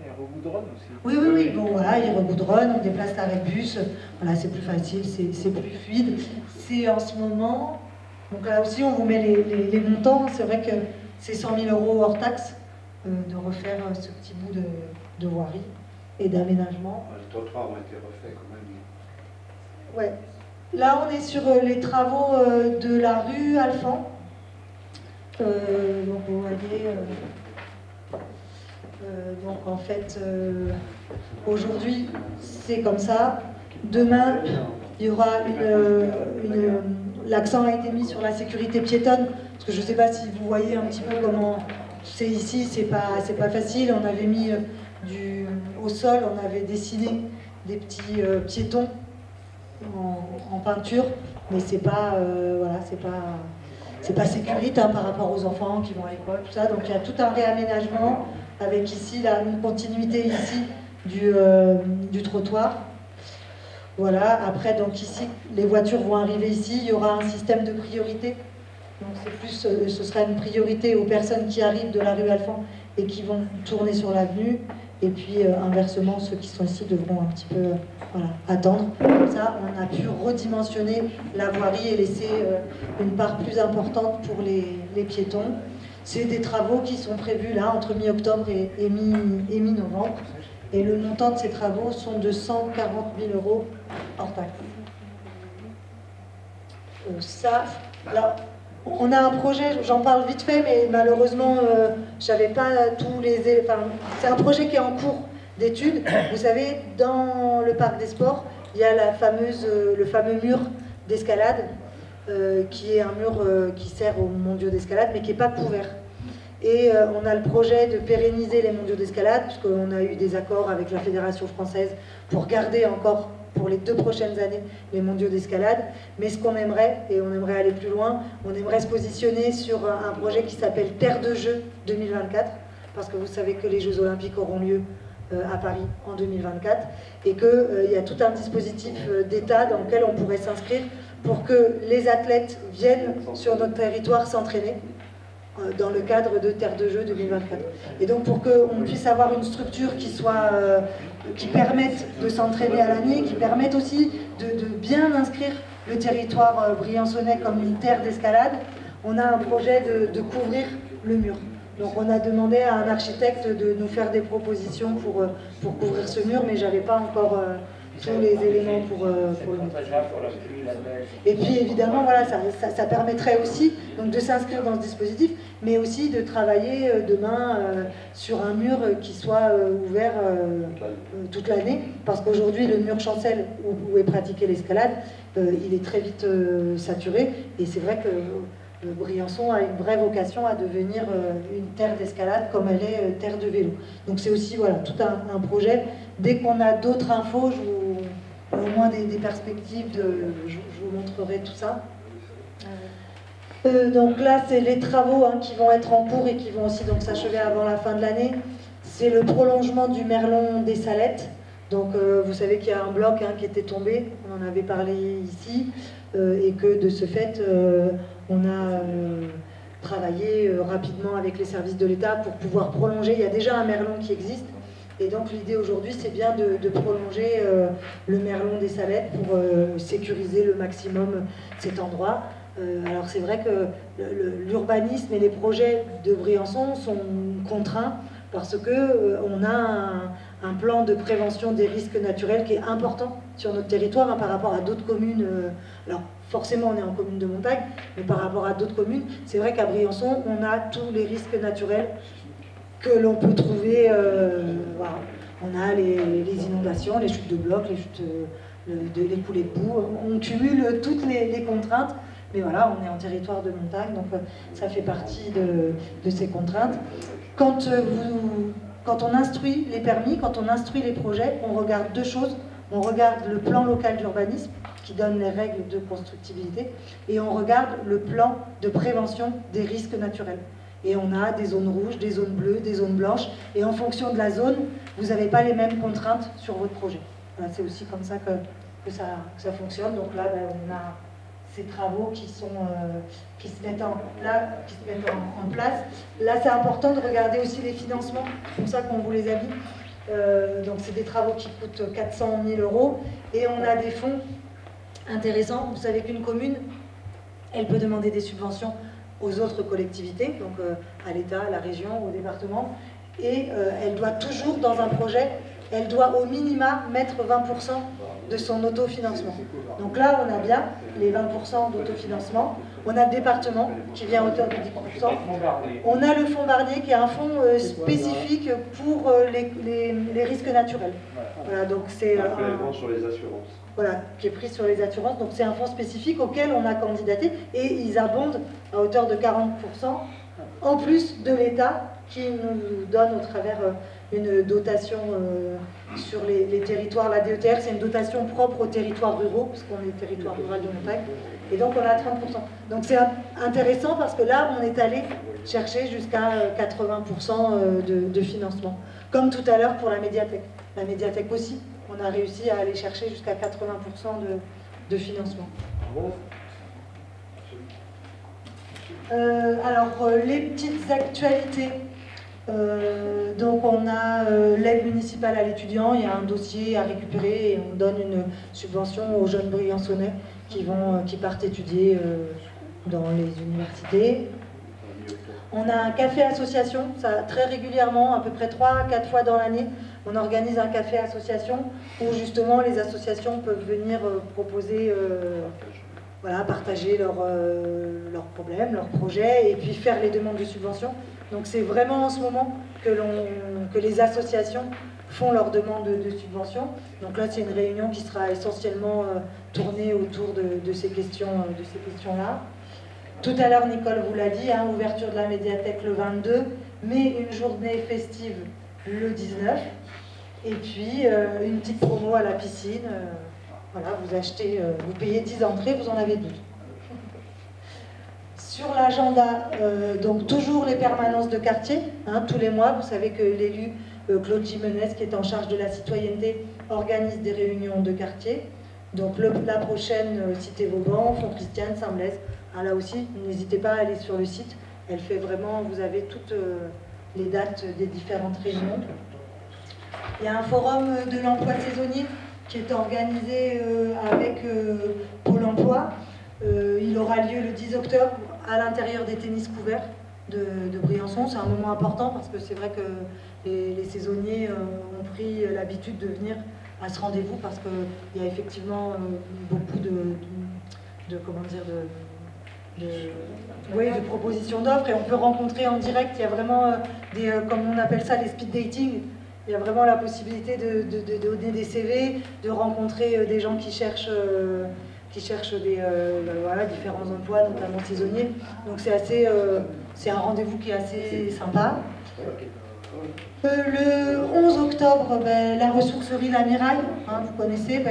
Ils regoudronnent aussi. Oui, bon voilà, ils regoudronnent, on déplace l'arrêt de bus, voilà, c'est plus facile, c'est plus fluide. C'est en ce moment Donc là aussi, on vous met les montants. C'est vrai que c'est 100 000 € hors taxe de refaire ce petit bout de voirie et d'aménagement. Les trottoirs ont été refaits quand même. Ouais. Là, on est sur les travaux de la rue Alphand. Donc vous voyez, donc en fait, aujourd'hui, c'est comme ça. Demain, il y aura l'accent a été mis sur la sécurité piétonne, parce que je ne sais pas si vous voyez un petit peu comment c'est ici, c'est pas facile. On avait mis au sol, on avait dessiné des petits piétons en peinture, mais c'est pas voilà, c'est pas sécuritaire par rapport aux enfants qui vont à l'école, tout ça. Donc il y a tout un réaménagement avec ici une continuité ici du trottoir. Voilà. Après, donc ici, les voitures vont arriver ici. Il y aura un système de priorité. Donc c'est plus, ce sera une priorité aux personnes qui arrivent de la rue Alphand et qui vont tourner sur l'avenue. Et puis inversement, ceux qui sont ici devront un petit peu attendre. Comme ça, on a pu redimensionner la voirie et laisser une part plus importante pour les piétons. C'est des travaux qui sont prévus là entre mi-octobre et mi-novembre. Et le montant de ces travaux sont de 140 000 € hors taxe. Ça, là, on a un projet, j'en parle vite fait, mais malheureusement, j'avais pas tous les... Enfin, c'est un projet qui est en cours d'études. Vous savez, dans le parc des sports, il y a le fameux mur d'escalade, qui est un mur qui sert aux mondiaux d'escalade, mais qui n'est pas couvert. Et on a le projet de pérenniser les mondiaux d'escalade, puisqu'on a eu des accords avec la Fédération française pour garder encore, pour les 2 prochaines années, les mondiaux d'escalade. Mais ce qu'on aimerait, et on aimerait aller plus loin, on aimerait se positionner sur un projet qui s'appelle Terre de Jeux 2024, parce que vous savez que les Jeux Olympiques auront lieu à Paris en 2024, et qu'il y a tout un dispositif d'État dans lequel on pourrait s'inscrire pour que les athlètes viennent sur notre territoire s'entraîner dans le cadre de Terre de Jeux 2024. Et donc pour qu'on puisse avoir une structure qui permette de s'entraîner à l'année, qui permette aussi de bien inscrire le territoire briançonnais comme une terre d'escalade, on a un projet de couvrir le mur. Donc on a demandé à un architecte de nous faire des propositions pour couvrir ce mur, mais j'avais pas encore tous les éléments pour le mettre. Et puis évidemment, voilà, ça permettrait aussi donc, de s'inscrire dans ce dispositif, mais aussi de travailler demain sur un mur qui soit ouvert toute l'année, parce qu'aujourd'hui le mur Chancel où est pratiquée l'escalade, il est très vite saturé, et c'est vrai que Briançon a une vraie vocation à devenir une terre d'escalade comme elle est terre de vélo. Donc c'est aussi voilà, tout un projet. Dès qu'on a d'autres infos, au moins des perspectives, je vous montrerai tout ça. Donc là, c'est les travaux qui vont être en cours et qui vont aussi s'achever avant la fin de l'année. C'est le prolongement du Merlon des Salettes. Donc vous savez qu'il y a un bloc qui était tombé, on en avait parlé ici, et que de ce fait, on a travaillé rapidement avec les services de l'État pour pouvoir prolonger. Il y a déjà un Merlon qui existe, et donc l'idée aujourd'hui, c'est bien de prolonger le Merlon des Salettes pour sécuriser le maximum cet endroit. Alors c'est vrai que l'urbanisme et les projets de Briançon sont contraints parce qu'on a un plan de prévention des risques naturels qui est important sur notre territoire par rapport à d'autres communes. Alors forcément on est en commune de montagne, mais par rapport à d'autres communes, c'est vrai qu'à Briançon, on a tous les risques naturels que l'on peut trouver. Voilà. On a les inondations, les chutes de blocs, les chutes les coulées de boue. On cumule toutes les contraintes. Mais voilà, on est en territoire de montagne, donc ça fait partie de ces contraintes. Quand on instruit les permis, quand on instruit les projets, on regarde 2 choses. On regarde le plan local d'urbanisme, qui donne les règles de constructibilité, et on regarde le plan de prévention des risques naturels. Et on a des zones rouges, des zones bleues, des zones blanches, et en fonction de la zone, vous n'avez pas les mêmes contraintes sur votre projet. Voilà, c'est aussi comme ça que ça fonctionne. Donc là, on a ces travaux qui se mettent en place. Là, c'est important de regarder aussi les financements, c'est pour ça qu'on vous les a mis. Donc c'est des travaux qui coûtent 400 000 €, et on a des fonds intéressants. Vous savez qu'une commune, Elle peut demander des subventions aux autres collectivités, donc à l'État, à la région, au département, et elle doit toujours, dans un projet, elle doit au minima mettre 20% de son autofinancement. Donc là, on a bien les 20% d'autofinancement. On a le département qui vient à hauteur de 10%. On a le fonds Barnier qui est un fonds spécifique pour les risques naturels. Voilà, donc c'est un prélèvement sur les assurances. Voilà, qui est pris sur les assurances. Donc c'est un fonds spécifique auquel on a candidaté et ils abondent à hauteur de 40%, en plus de l'État qui nous donne au travers une dotation sur les territoires. La DETR, c'est une dotation propre aux territoires ruraux, parce qu'on est territoire rural de montagne, et donc on a 30%. Donc c'est intéressant parce que là, on est allé chercher jusqu'à 80% de financement. Comme tout à l'heure pour la médiathèque. La médiathèque aussi, on a réussi à aller chercher jusqu'à 80% de financement. Alors, les petites actualités. Donc on a l'aide municipale à l'étudiant, il y a un dossier à récupérer et on donne une subvention aux jeunes briançonnais qui partent étudier dans les universités. On a un café association, ça très régulièrement, à peu près 3 à 4 fois dans l'année, on organise un café association où justement les associations peuvent venir proposer, voilà, partager leurs problèmes, leurs projets et puis faire les demandes de subventions. Donc c'est vraiment en ce moment que les associations font leurs demandes de subventions. Donc là c'est une réunion qui sera essentiellement tournée autour de ces questions-là. Tout à l'heure Nicole vous l'a dit, hein, ouverture de la médiathèque le 22, mais une journée festive le 19. Et puis une petite promo à la piscine. Voilà, vous achetez, vous payez 10 entrées, vous en avez 12. Sur l'agenda, donc toujours les permanences de quartier, hein, tous les mois. Vous savez que l'élu Claude Jimenez, qui est en charge de la citoyenneté, organise des réunions de quartier. Donc la prochaine, Cité Vauban, Font-Christiane, Saint-Blaise. Ah, là aussi, n'hésitez pas à aller sur le site. Elle fait vraiment, vous avez toutes les dates des différentes réunions. Il y a un forum de l'emploi saisonnier qui est organisé avec Pôle emploi. Il aura lieu le 10 octobre à l'intérieur des tennis couverts de Briançon. C'est un moment important parce que c'est vrai que les saisonniers ont pris l'habitude de venir à ce rendez-vous parce qu'il y a effectivement beaucoup de propositions d'offres et on peut rencontrer en direct. Il y a vraiment comme on appelle ça, les speed dating. Il y a vraiment la possibilité de donner des CV, de rencontrer des gens qui cherchent voilà, différents emplois, notamment saisonniers. Donc c'est un rendez-vous qui est assez sympa. Le 11 octobre, la ressourcerie L'Amiral, hein, vous connaissez,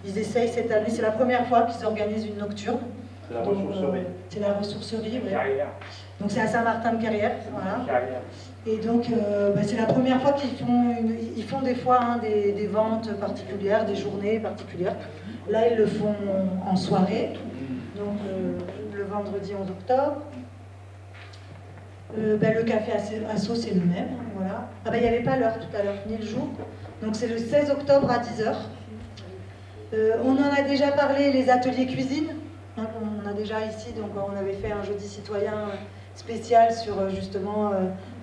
ils essayent cette année, c'est la première fois qu'ils organisent une nocturne. C'est la ressourcerie. C'est la ressourcerie, oui. Donc c'est à Saint-Martin-de-Carrière, voilà. Et donc c'est la première fois qu'ils font des fois hein, des ventes particulières, des journées particulières. Là ils le font en soirée, donc le vendredi 11 octobre. Le café Asso c'est le même, voilà. Ah il n'y avait pas l'heure tout à l'heure, ni le jour. Donc c'est le 16 octobre à 10h. On en a déjà parlé, les ateliers cuisine. Hein, on a déjà ici, donc on avait fait un jeudi citoyen spécial sur justement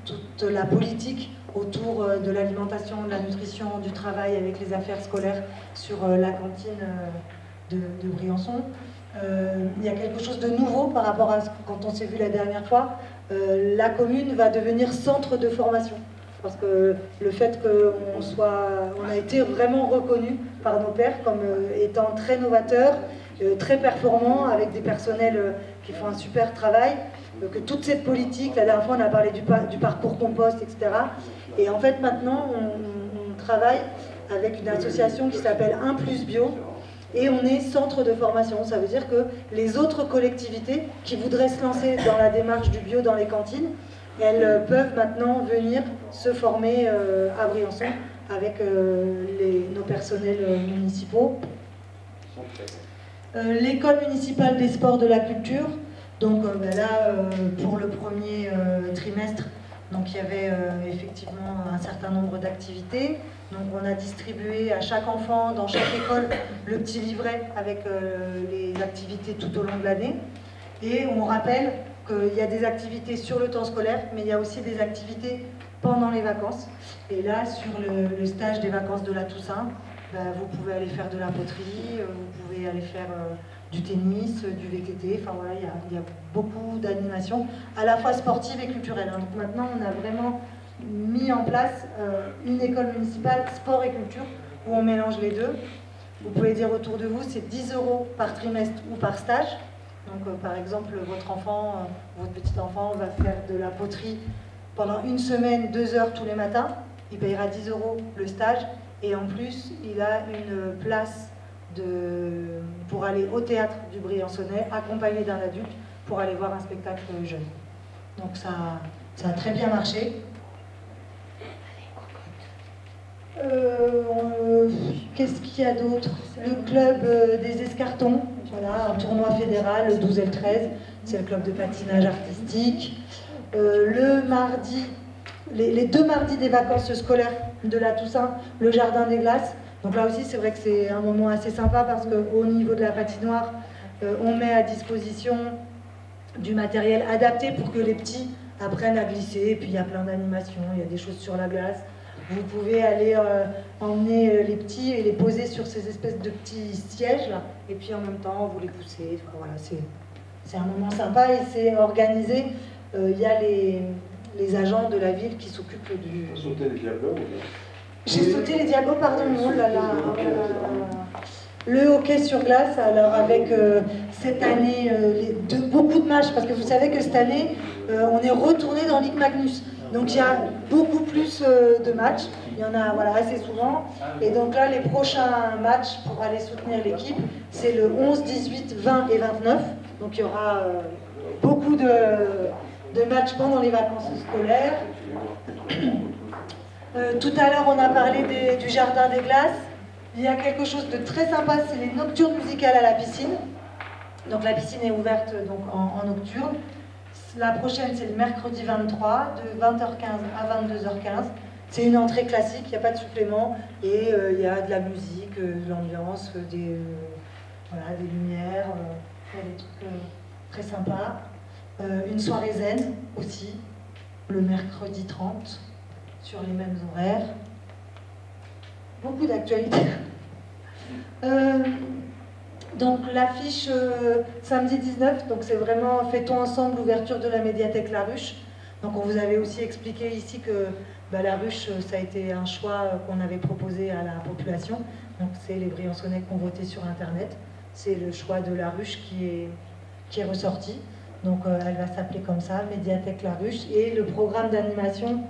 toute la politique autour de l'alimentation, de la nutrition, du travail avec les affaires scolaires sur la cantine de Briançon. Il y a quelque chose de nouveau par rapport à quand on s'est vu la dernière fois. La commune va devenir centre de formation. Parce que le fait qu'on a été vraiment reconnu par nos pairs comme étant très novateur, très performant, avec des personnels qui font un super travail, que toute cette politique, la dernière fois on a parlé du parcours compost, etc. Et en fait maintenant on travaille avec une association qui s'appelle 1+ Bio, et on est centre de formation. Ça veut dire que les autres collectivités qui voudraient se lancer dans la démarche du bio dans les cantines, elles peuvent maintenant venir se former à Briançon avec nos personnels municipaux. L'école municipale des sports de la culture, donc là pour le premier trimestre, donc il y avait effectivement un certain nombre d'activités. Donc on a distribué à chaque enfant, dans chaque école, le petit livret avec les activités tout au long de l'année. Et on rappelle qu'il y a des activités sur le temps scolaire, mais il y a aussi des activités pendant les vacances. Et là, sur le stage des vacances de la Toussaint, vous pouvez aller faire de la poterie, vous pouvez aller faire du tennis, du VTT, enfin voilà, il y a beaucoup d'animations, à la fois sportives et culturelles. Donc maintenant, on a vraiment mis en place une école municipale sport et culture, où on mélange les deux. Vous pouvez dire autour de vous, c'est 10 € par trimestre ou par stage. Donc par exemple, votre enfant, votre petit enfant va faire de la poterie pendant une semaine, 2 heures tous les matins. Il payera 10 € le stage. Et en plus, il a une place pour aller au théâtre du Briançonnais, accompagné d'un adulte, pour aller voir un spectacle jeune. Donc ça a très bien marché. Qu'est-ce qu'il y a d'autre? Le club des Escartons, voilà, un tournoi fédéral, le 12 et le 13, c'est le club de patinage artistique. Le mardi, les 2 mardis des vacances scolaires de la Toussaint, le jardin des glaces. Donc là aussi, c'est vrai que c'est un moment assez sympa parce qu'au niveau de la patinoire, on met à disposition du matériel adapté pour que les petits apprennent à glisser. Et puis il y a plein d'animations, il y a des choses sur la glace. Vous pouvez aller emmener les petits et les poser sur ces espèces de petits sièges là. Et puis en même temps, vous les poussez. Enfin, voilà, c'est un moment sympa et c'est organisé. Il y a les agents de la ville qui s'occupent du... Sauter les diablos. J'ai sauté les diablos, pardon, oh là là. Le hockey sur glace, alors avec cette année beaucoup de matchs, parce que vous savez que cette année, on est retourné dans Ligue Magnus. Donc il y a beaucoup plus de matchs, il y en a voilà, assez souvent. Et donc là, les prochains matchs pour aller soutenir l'équipe, c'est le 11, 18, 20 et 29. Donc il y aura beaucoup de matchs pendant les vacances scolaires. Tout à l'heure, on a parlé du jardin des glaces. Il y a quelque chose de très sympa, c'est les nocturnes musicales à la piscine. Donc la piscine est ouverte donc, en nocturne. La prochaine, c'est le mercredi 23, de 20h15 à 22h15. C'est une entrée classique, il n'y a pas de supplément. Et il y a de la musique, de l'ambiance, des lumières, il y a des trucs très sympas. Une soirée zen aussi, le mercredi 30, sur les mêmes horaires. Beaucoup d'actualités. Donc l'affiche samedi 19, donc c'est vraiment Fêtons ensemble l'ouverture de la médiathèque La Ruche. Donc on vous avait aussi expliqué ici que La Ruche, ça a été un choix qu'on avait proposé à la population. Donc c'est les Briançonnais qui ont voté sur Internet. C'est le choix de La Ruche qui est ressorti. Donc elle va s'appeler comme ça, médiathèque La Ruche. Et le programme d'animation,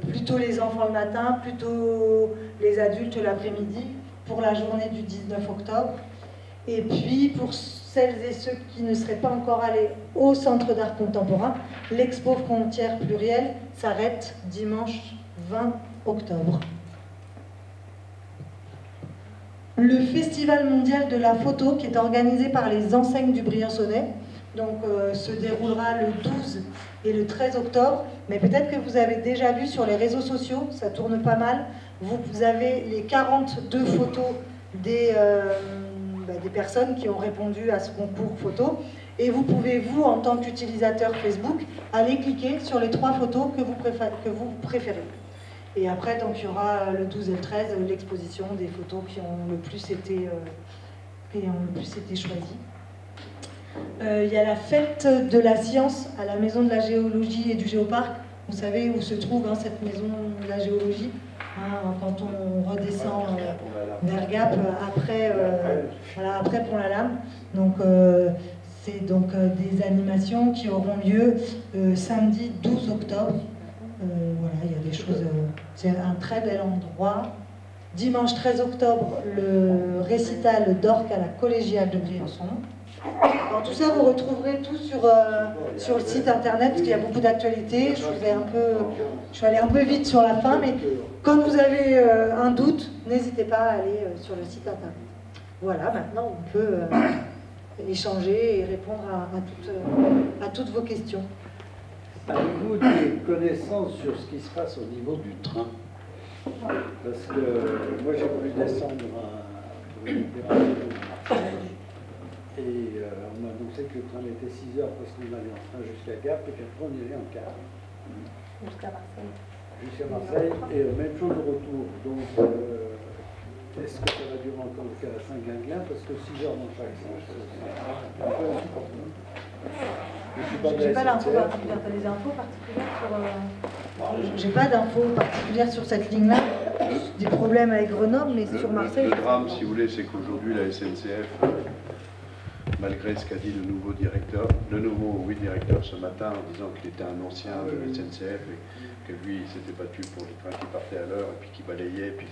plutôt les enfants le matin, plutôt les adultes l'après-midi, pour la journée du 19 octobre. Et puis, pour celles et ceux qui ne seraient pas encore allés au Centre d'art contemporain, l'Expo Frontières Plurielles s'arrête dimanche 20 octobre. Le Festival mondial de la photo, qui est organisé par les enseignes du Briançonnais, donc se déroulera le 12 et le 13 octobre. Mais peut-être que vous avez déjà vu sur les réseaux sociaux, ça tourne pas mal, vous avez les 42 photos des personnes qui ont répondu à ce concours photo. Et vous pouvez, vous, en tant qu'utilisateur Facebook, aller cliquer sur les 3 photos que vous préférez. Et après, donc, il y aura le 12 et le 13, l'exposition des photos qui ont le plus été choisies. Il y a la fête de la science à la maison de la géologie et du géoparc. Vous savez où se trouve cette maison de la géologie, quand on redescend vers Gap, après Pont-la-Lame. Donc c'est donc des animations qui auront lieu samedi 12 octobre. Voilà, il y a des choses, c'est un très bel endroit. Dimanche 13 octobre, le récital d'orgue à la collégiale de Briançon. Alors, tout ça, vous retrouverez tout sur le site internet, parce qu'il y a beaucoup d'actualités. Je suis allée un peu vite sur la fin, mais quand vous avez un doute, n'hésitez pas à aller sur le site internet. Voilà, maintenant on peut échanger et répondre à toutes vos questions. Avez-vous des connaissances sur ce qui se passe au niveau du train? Parce que moi j'ai voulu descendre pour une opération de Marseille. Et on m'a annoncé que le train était 6 heures parce qu'on allait en train jusqu'à Gap et qu'après on y allait en car. Jusqu'à Marseille. Jusqu'à Marseille et même chose au retour. Donc est-ce que ça va durer encore jusqu'à Saint-Guinglin? Parce que 6 heures dans chaque sens, c'est un peu insupportable. J'ai pas d'infos particulières. T'as des infos particulières sur... J'ai pas d'infos particulières sur cette ligne-là. Des problèmes avec Grenoble, mais sur Marseille... Le drame, si vous voulez, c'est qu'aujourd'hui, la SNCF, malgré ce qu'a dit le nouveau directeur ce matin, en disant qu'il était un ancien de la SNCF et que lui, il s'était battu pour les trains qui partaient à l'heure et puis qui balayaient, puis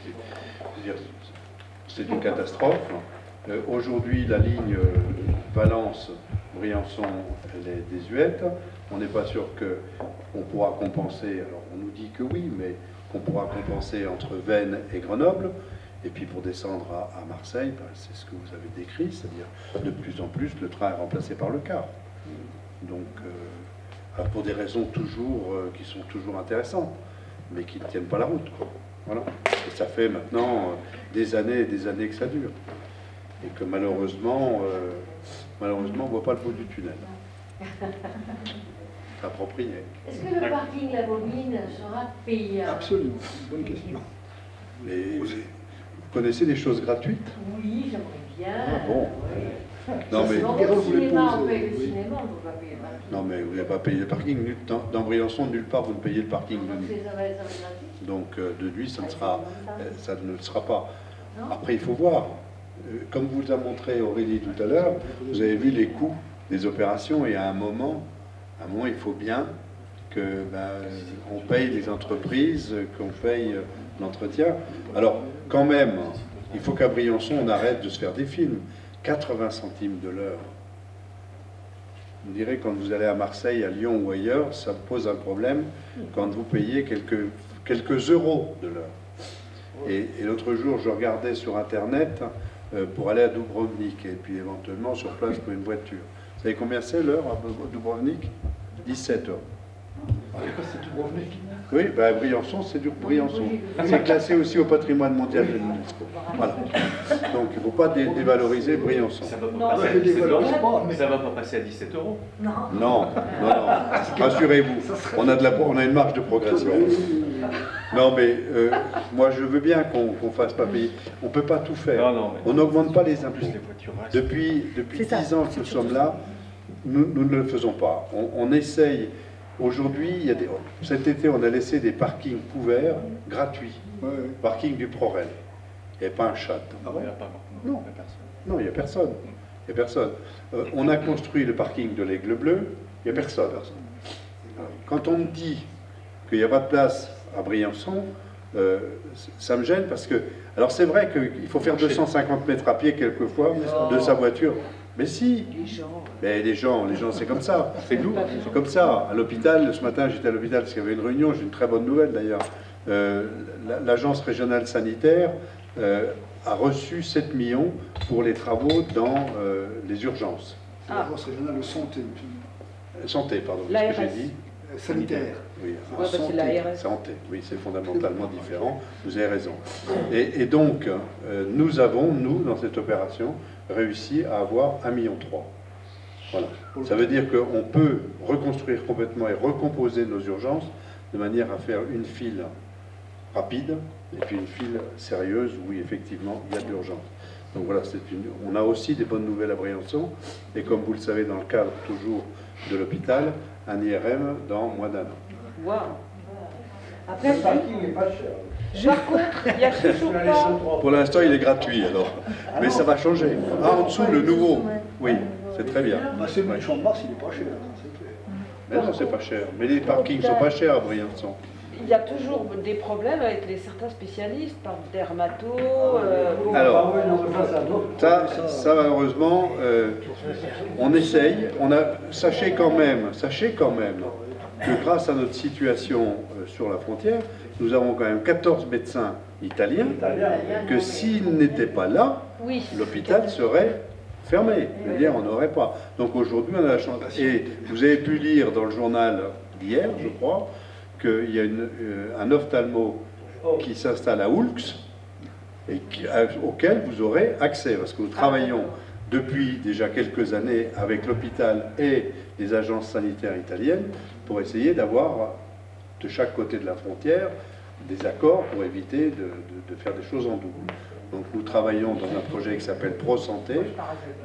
c'est une catastrophe. Aujourd'hui, la ligne Valence-Briançon, elle est désuète. On n'est pas sûr qu'on pourra compenser, alors on nous dit que oui, mais qu'on pourra compenser entre Veynes et Grenoble. Et puis pour descendre à Marseille, ben, c'est ce que vous avez décrit, c'est-à-dire de plus en plus, le train est remplacé par le car. Donc, pour des raisons qui sont toujours intéressantes, mais qui ne tiennent pas la route, quoi. Voilà. Et ça fait maintenant des années et des années que ça dure. Et que malheureusement, on ne voit pas le bout du tunnel. C'est approprié. Est-ce que le parking La Bobine sera payant? Absolument, bonne question. Mais vous connaissez des choses gratuites? Oui, j'aimerais bien. Ah bon? Oui. Non, mais... Au cinéma, on paye le cinéma, on ne peut pas payer le parking. Non, mais vous n'avez pas payé le parking. Dans Briançon, nulle part, vous ne payez le parking de nuit. Donc, de nuit, ça ne sera pas. Non. Après, il faut voir. Comme vous a montré Aurélie tout à l'heure, vous avez vu les coûts des opérations et à un moment, il faut bien que on paye les entreprises, qu'on paye l'entretien. Alors, quand même, il faut qu'à Briançon, on arrête de se faire des films. 80 centimes de l'heure. Vous direz, quand vous allez à Marseille, à Lyon ou ailleurs, ça pose un problème quand vous payez quelques euros de l'heure. Et l'autre jour, je regardais sur Internet pour aller à Dubrovnik et puis éventuellement sur place pour une voiture. Vous savez combien c'est l'heure à Dubrovnik? 17 euros. C'est Dubrovnik. Oui, Briançon, c'est du Briançon. C'est classé aussi au patrimoine mondial de l'UNESCO. Voilà. Donc il ne faut pas dévaloriser Briançon. Ça ne va pas passer à 17 euros. Ça va pas passer à 17 euros. Non. Rassurez-vous, on a une marge de progression. Non, mais moi je veux bien qu'on fasse pas payer. On ne peut pas tout faire. On n'augmente pas les impôts. Depuis 10 ans que nous sommes là, nous ne le faisons pas. On essaye. Aujourd'hui, cet été, on a laissé des parkings couverts gratuits. Parking du ProRail. Il n'y avait pas un chat. Non, il n'y a personne. On a construit le parking de l'Aigle Bleu, il n'y a personne. Quand on me dit qu'il n'y a pas de place à Briançon, ça me gêne parce que... Alors c'est vrai qu'il faut faire 250 mètres à pied quelquefois de sa voiture. Mais si, les gens c'est comme ça, c'est comme ça. À l'hôpital, ce matin j'étais à l'hôpital parce qu'il y avait une réunion, j'ai une très bonne nouvelle d'ailleurs. L'agence régionale sanitaire a reçu 7 millions pour les travaux dans les urgences. L'agence régionale de santé. Santé, pardon, c'est ce que j'ai dit. Sanitaire. Oui, c'est l'ARS. Santé, oui, c'est fondamentalement différent, vous avez raison. Et donc, nous avons, dans cette opération, réussi à avoir 1,3 million. Voilà. Ça veut dire qu'on peut reconstruire complètement et recomposer nos urgences de manière à faire une file rapide et puis une file sérieuse où effectivement il y a de l'urgence. Donc voilà, on a aussi des bonnes nouvelles à Briançon et comme vous le savez dans le cadre toujours de l'hôpital, un IRM dans moins d'un an. Wow. Après, le parking n'est pas cher. Par contre, il y a toujours pas... Pour l'instant, il est gratuit alors. Mais ça va changer. En dessous, le nouveau. Oui, c'est très bien. C'est le Champ de Mars, il n'est pas cher. Mais non, c'est pas cher. Mais les parkings ne sont pas chers à Briançon. Il y a toujours des problèmes avec certains spécialistes, par dermato... Alors, ça malheureusement, on essaye. Sachez quand même que grâce à notre situation sur la frontière, nous avons quand même 14 médecins italiens, que s'ils n'étaient pas là, l'hôpital serait fermé. C'est-à-dire, on n'aurait pas. Donc aujourd'hui, on a la chance. Et vous avez pu lire dans le journal d'hier, je crois, qu'il y a un ophtalmo qui s'installe à Oulx et auquel vous aurez accès, parce que nous travaillons depuis déjà quelques années avec l'hôpital et les agences sanitaires italiennes pour essayer d'avoir de chaque côté de la frontière des accords pour éviter de faire des choses en double. Donc nous travaillons dans un projet qui s'appelle Pro Santé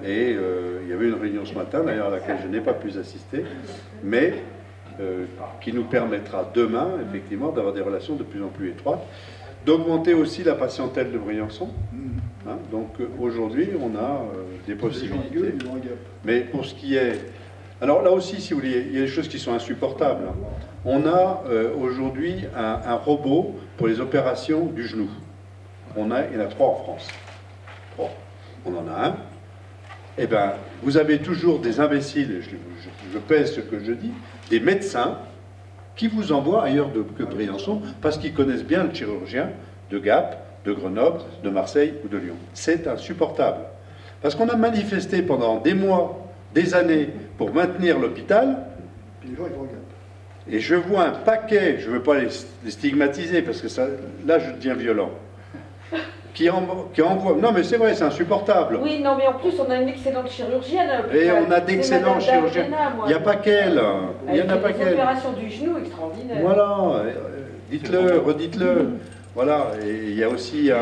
et il y avait une réunion ce matin, d'ailleurs à laquelle je n'ai pas pu assister, mais qui nous permettra demain, effectivement, d'avoir des relations de plus en plus étroites, d'augmenter aussi la patientèle de Briançon. Hein, donc aujourd'hui, on a des possibilités. Mais pour ce qui est... Alors là aussi, si vous voulez, il y a des choses qui sont insupportables. On a aujourd'hui un robot pour les opérations du genou. Il y en a 3 en France. Bon, on en a un. Eh bien, vous avez toujours des imbéciles, je pèse ce que je dis, des médecins qui vous envoient ailleurs que Briançon parce qu'ils connaissent bien le chirurgien de Gap, de Grenoble, de Marseille ou de Lyon. C'est insupportable. Parce qu'on a manifesté pendant des mois, des années, pour maintenir l'hôpital. Et je vois un paquet, je ne veux pas les stigmatiser parce que ça, là je deviens violent, qui envoie... Non mais c'est vrai, c'est insupportable. Oui, non mais en plus on a une excellente chirurgienne. Et on a d'excellents chirurgiens. Il n'y a pas qu'elle. Il y en a pas qu'elle. Opération du genou extraordinaire. Voilà, dites-le, redites-le. Voilà, et il y a aussi M.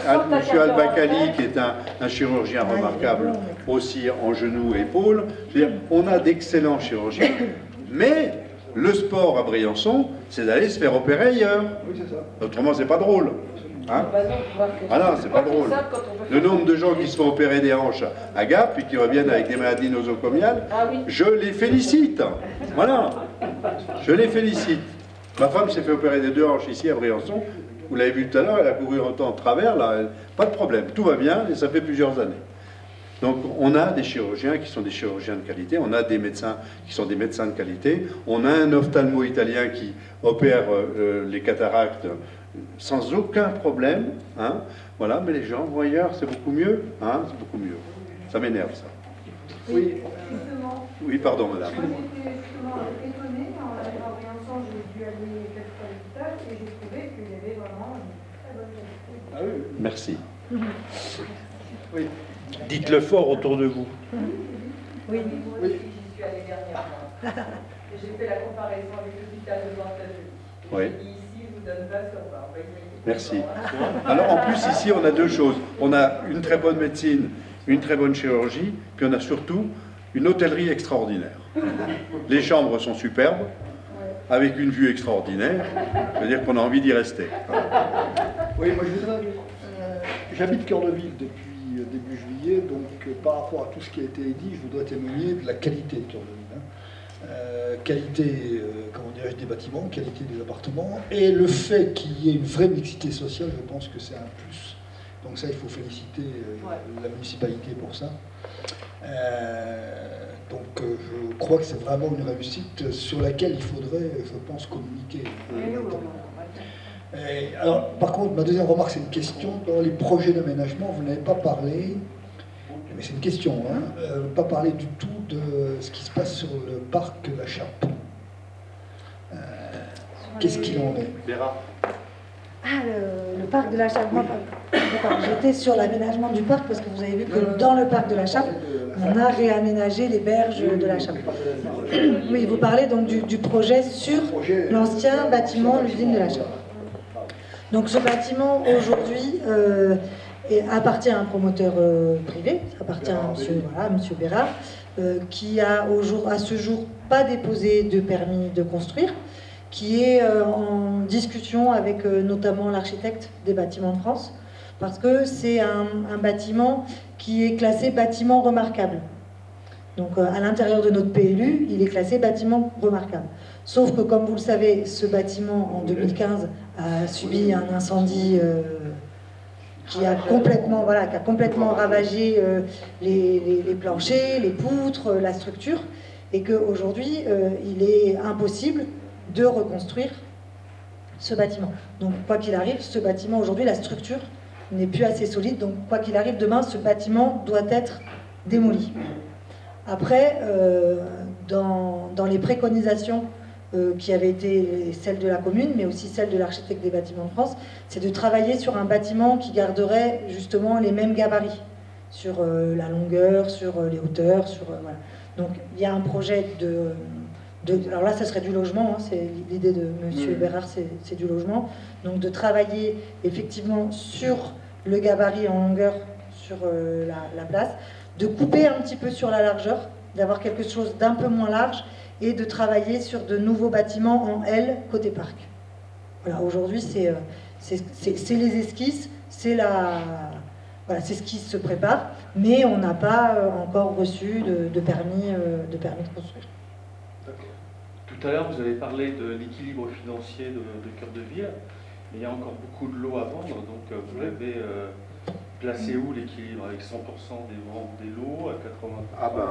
Albakali qui est un chirurgien remarquable, aussi en genoux et épaules. Je veux dire, on a d'excellents chirurgiens, mais le sport à Briançon, c'est d'aller se faire opérer ailleurs. Oui, c'est ça. Autrement, c'est pas drôle. Hein? Ah non, c'est pas drôle. Le nombre de gens qui se font opérer des hanches à Gap et qui reviennent avec des maladies nosocomiales, je les félicite. Voilà, je les félicite. Ma femme s'est fait opérer des 2 hanches ici à Briançon. Vous l'avez vu tout à l'heure, elle a couru un temps en travers, là, pas de problème, tout va bien et ça fait plusieurs années. Donc on a des chirurgiens qui sont des chirurgiens de qualité, on a des médecins qui sont des médecins de qualité, on a un ophtalmo italien qui opère les cataractes sans aucun problème, hein, voilà, mais les gens vont ailleurs, c'est beaucoup mieux, hein, c'est beaucoup mieux. Ça m'énerve ça. Oui, oui, pardon madame. J'étais justement étonnée en arrivant à Briançon, j'ai dû aller quelques fois à l'hôpital et j'ai trouvé qu'il y avait vraiment une très bonne qualité. Ah oui. Merci. Oui. Dites-le fort autour de vous. Oui, moi aussi j'y suis allée dernièrement. J'ai fait la comparaison avec l'hôpital de Blanc-Saint-Denis. Oui. Ici, je vous donne pas sur bas. Merci. Alors en plus ici on a 2 choses. On a une très bonne médecine, une très bonne chirurgie, puis on a surtout une hôtellerie extraordinaire. Les chambres sont superbes, avec une vue extraordinaire, c'est-à-dire qu'on a envie d'y rester. Oui, moi je voudrais... J'habite cœur de ville depuis début juillet, donc par rapport à tout ce qui a été dit, je voudrais témoigner de la qualité de cœur de ville. Qualité, comment dirais-je, des bâtiments, qualité des appartements, et le fait qu'il y ait une vraie mixité sociale, je pense que c'est un plus. Donc ça, il faut féliciter la municipalité pour ça. Donc je crois que c'est vraiment une réussite sur laquelle il faudrait, je pense, communiquer. Alors, par contre, ma deuxième remarque, c'est une question. Dans les projets d'aménagement, vous n'avez pas parlé, mais c'est une question, hein, pas parlé du tout de ce qui se passe sur le parc La Chape. Qu'est-ce qu'il en est? Ah, le parc de la Chape. J'étais sur l'aménagement du parc parce que vous avez vu que dans le parc de la Chape, on a réaménagé les berges de la Chape. Oui, vous parlez donc du projet sur l'ancien bâtiment, l'usine de la Chape. Donc ce bâtiment aujourd'hui appartient à un promoteur privé, ça appartient à monsieur Bérard, qui a à ce jour pas déposé de permis de construire, qui est en discussion avec notamment l'architecte des bâtiments de France, parce que c'est un bâtiment qui est classé bâtiment remarquable. Donc à l'intérieur de notre PLU, il est classé bâtiment remarquable. Sauf que, comme vous le savez, ce bâtiment, en 2015, a subi un incendie qui a complètement ravagé les planchers, les poutres, la structure, et qu'aujourd'hui, il est impossible de reconstruire ce bâtiment. Donc, quoi qu'il arrive, ce bâtiment, aujourd'hui, la structure n'est plus assez solide, donc quoi qu'il arrive, demain, ce bâtiment doit être démoli. Après, dans les préconisations qui avait été celle de la commune, mais aussi celle de l'architecte des bâtiments de France, c'est de travailler sur un bâtiment qui garderait justement les mêmes gabarits, sur la longueur, sur les hauteurs, voilà. Donc il y a un projet alors là, ça serait du logement, hein, c'est l'idée de M. Bérard, c'est du logement. Donc de travailler effectivement sur le gabarit en longueur, sur la place, de couper un petit peu sur la largeur, d'avoir quelque chose d'un peu moins large, et de travailler sur de nouveaux bâtiments en L côté parc. Voilà, aujourd'hui, c'est les esquisses, voilà, c'est ce qui se prépare, mais on n'a pas encore reçu de permis de construire. Tout à l'heure, vous avez parlé de l'équilibre financier de Cœur de Ville. Il y a encore beaucoup de lots à vendre, donc vous l'avez placé où l'équilibre? Avec 100% des ventes des lots, à 80%? Ah ben,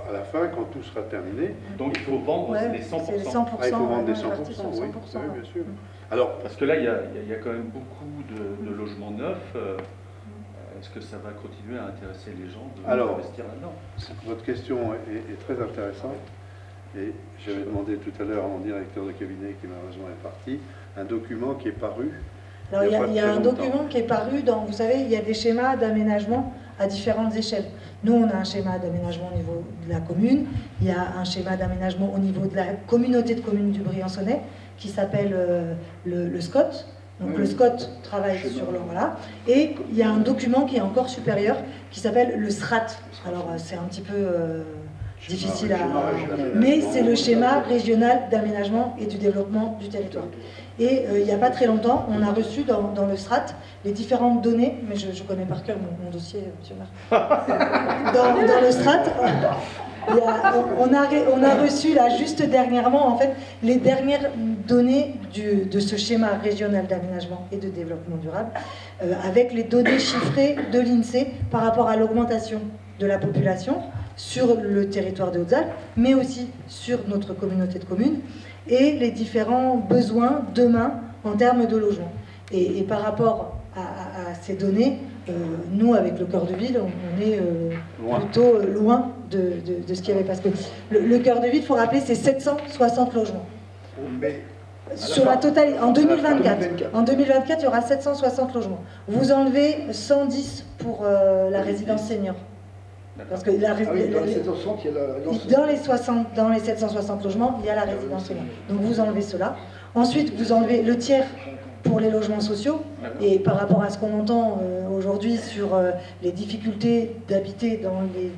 à la fin, quand tout sera terminé... Donc il faut vendre les 100%. Les 100%, il faut vendre des 100%, oui, bien sûr. Alors, parce que là, il y a quand même beaucoup de logements neufs. Est-ce que ça va continuer à intéresser les gens d'investir là-dedans? Votre question est très intéressante. Et j'avais demandé tout à l'heure à mon directeur de cabinet, qui malheureusement est parti, un document qui est paru. Alors il y a un document qui est paru dans, vous savez, il y a des schémas d'aménagement à différentes échelles. Nous, on a un schéma d'aménagement au niveau de la commune, il y a un schéma d'aménagement au niveau de la communauté de communes du Briançonnais, qui s'appelle le SCOT. Donc le SCOT travaille sur le... Voilà. Et il y a un document qui est encore supérieur, qui s'appelle le SRAT. Alors c'est un petit peu... difficile à... Mais c'est le schéma régional d'aménagement et du développement du territoire. Et il n'y a pas très longtemps, on a reçu dans le SRAT les différentes données, mais je connais par cœur mon dossier, monsieur Marc. Dans le SRAT, on a reçu là, juste dernièrement, en fait, les dernières données de ce schéma régional d'aménagement et de développement durable, avec les données chiffrées de l'INSEE par rapport à l'augmentation de la population sur le territoire de Hautes-Alpes, mais aussi sur notre communauté de communes, et les différents besoins demain en termes de logement. Et par rapport à ces données, nous, avec le Cœur de Ville, on est plutôt loin de ce qu'il y avait. Parce que le Cœur de Ville, il faut rappeler, c'est 760 logements. Sur la totalité, en 2024. En 2024, il y aura 760 logements. Vous enlevez 110 pour la résidence senior. Parce que dans les 760 logements, il y a la résidence senior. Donc vous enlevez cela. Ensuite, vous enlevez le tiers pour les logements sociaux. Et par rapport à ce qu'on entend aujourd'hui sur les difficultés d'habiter dans les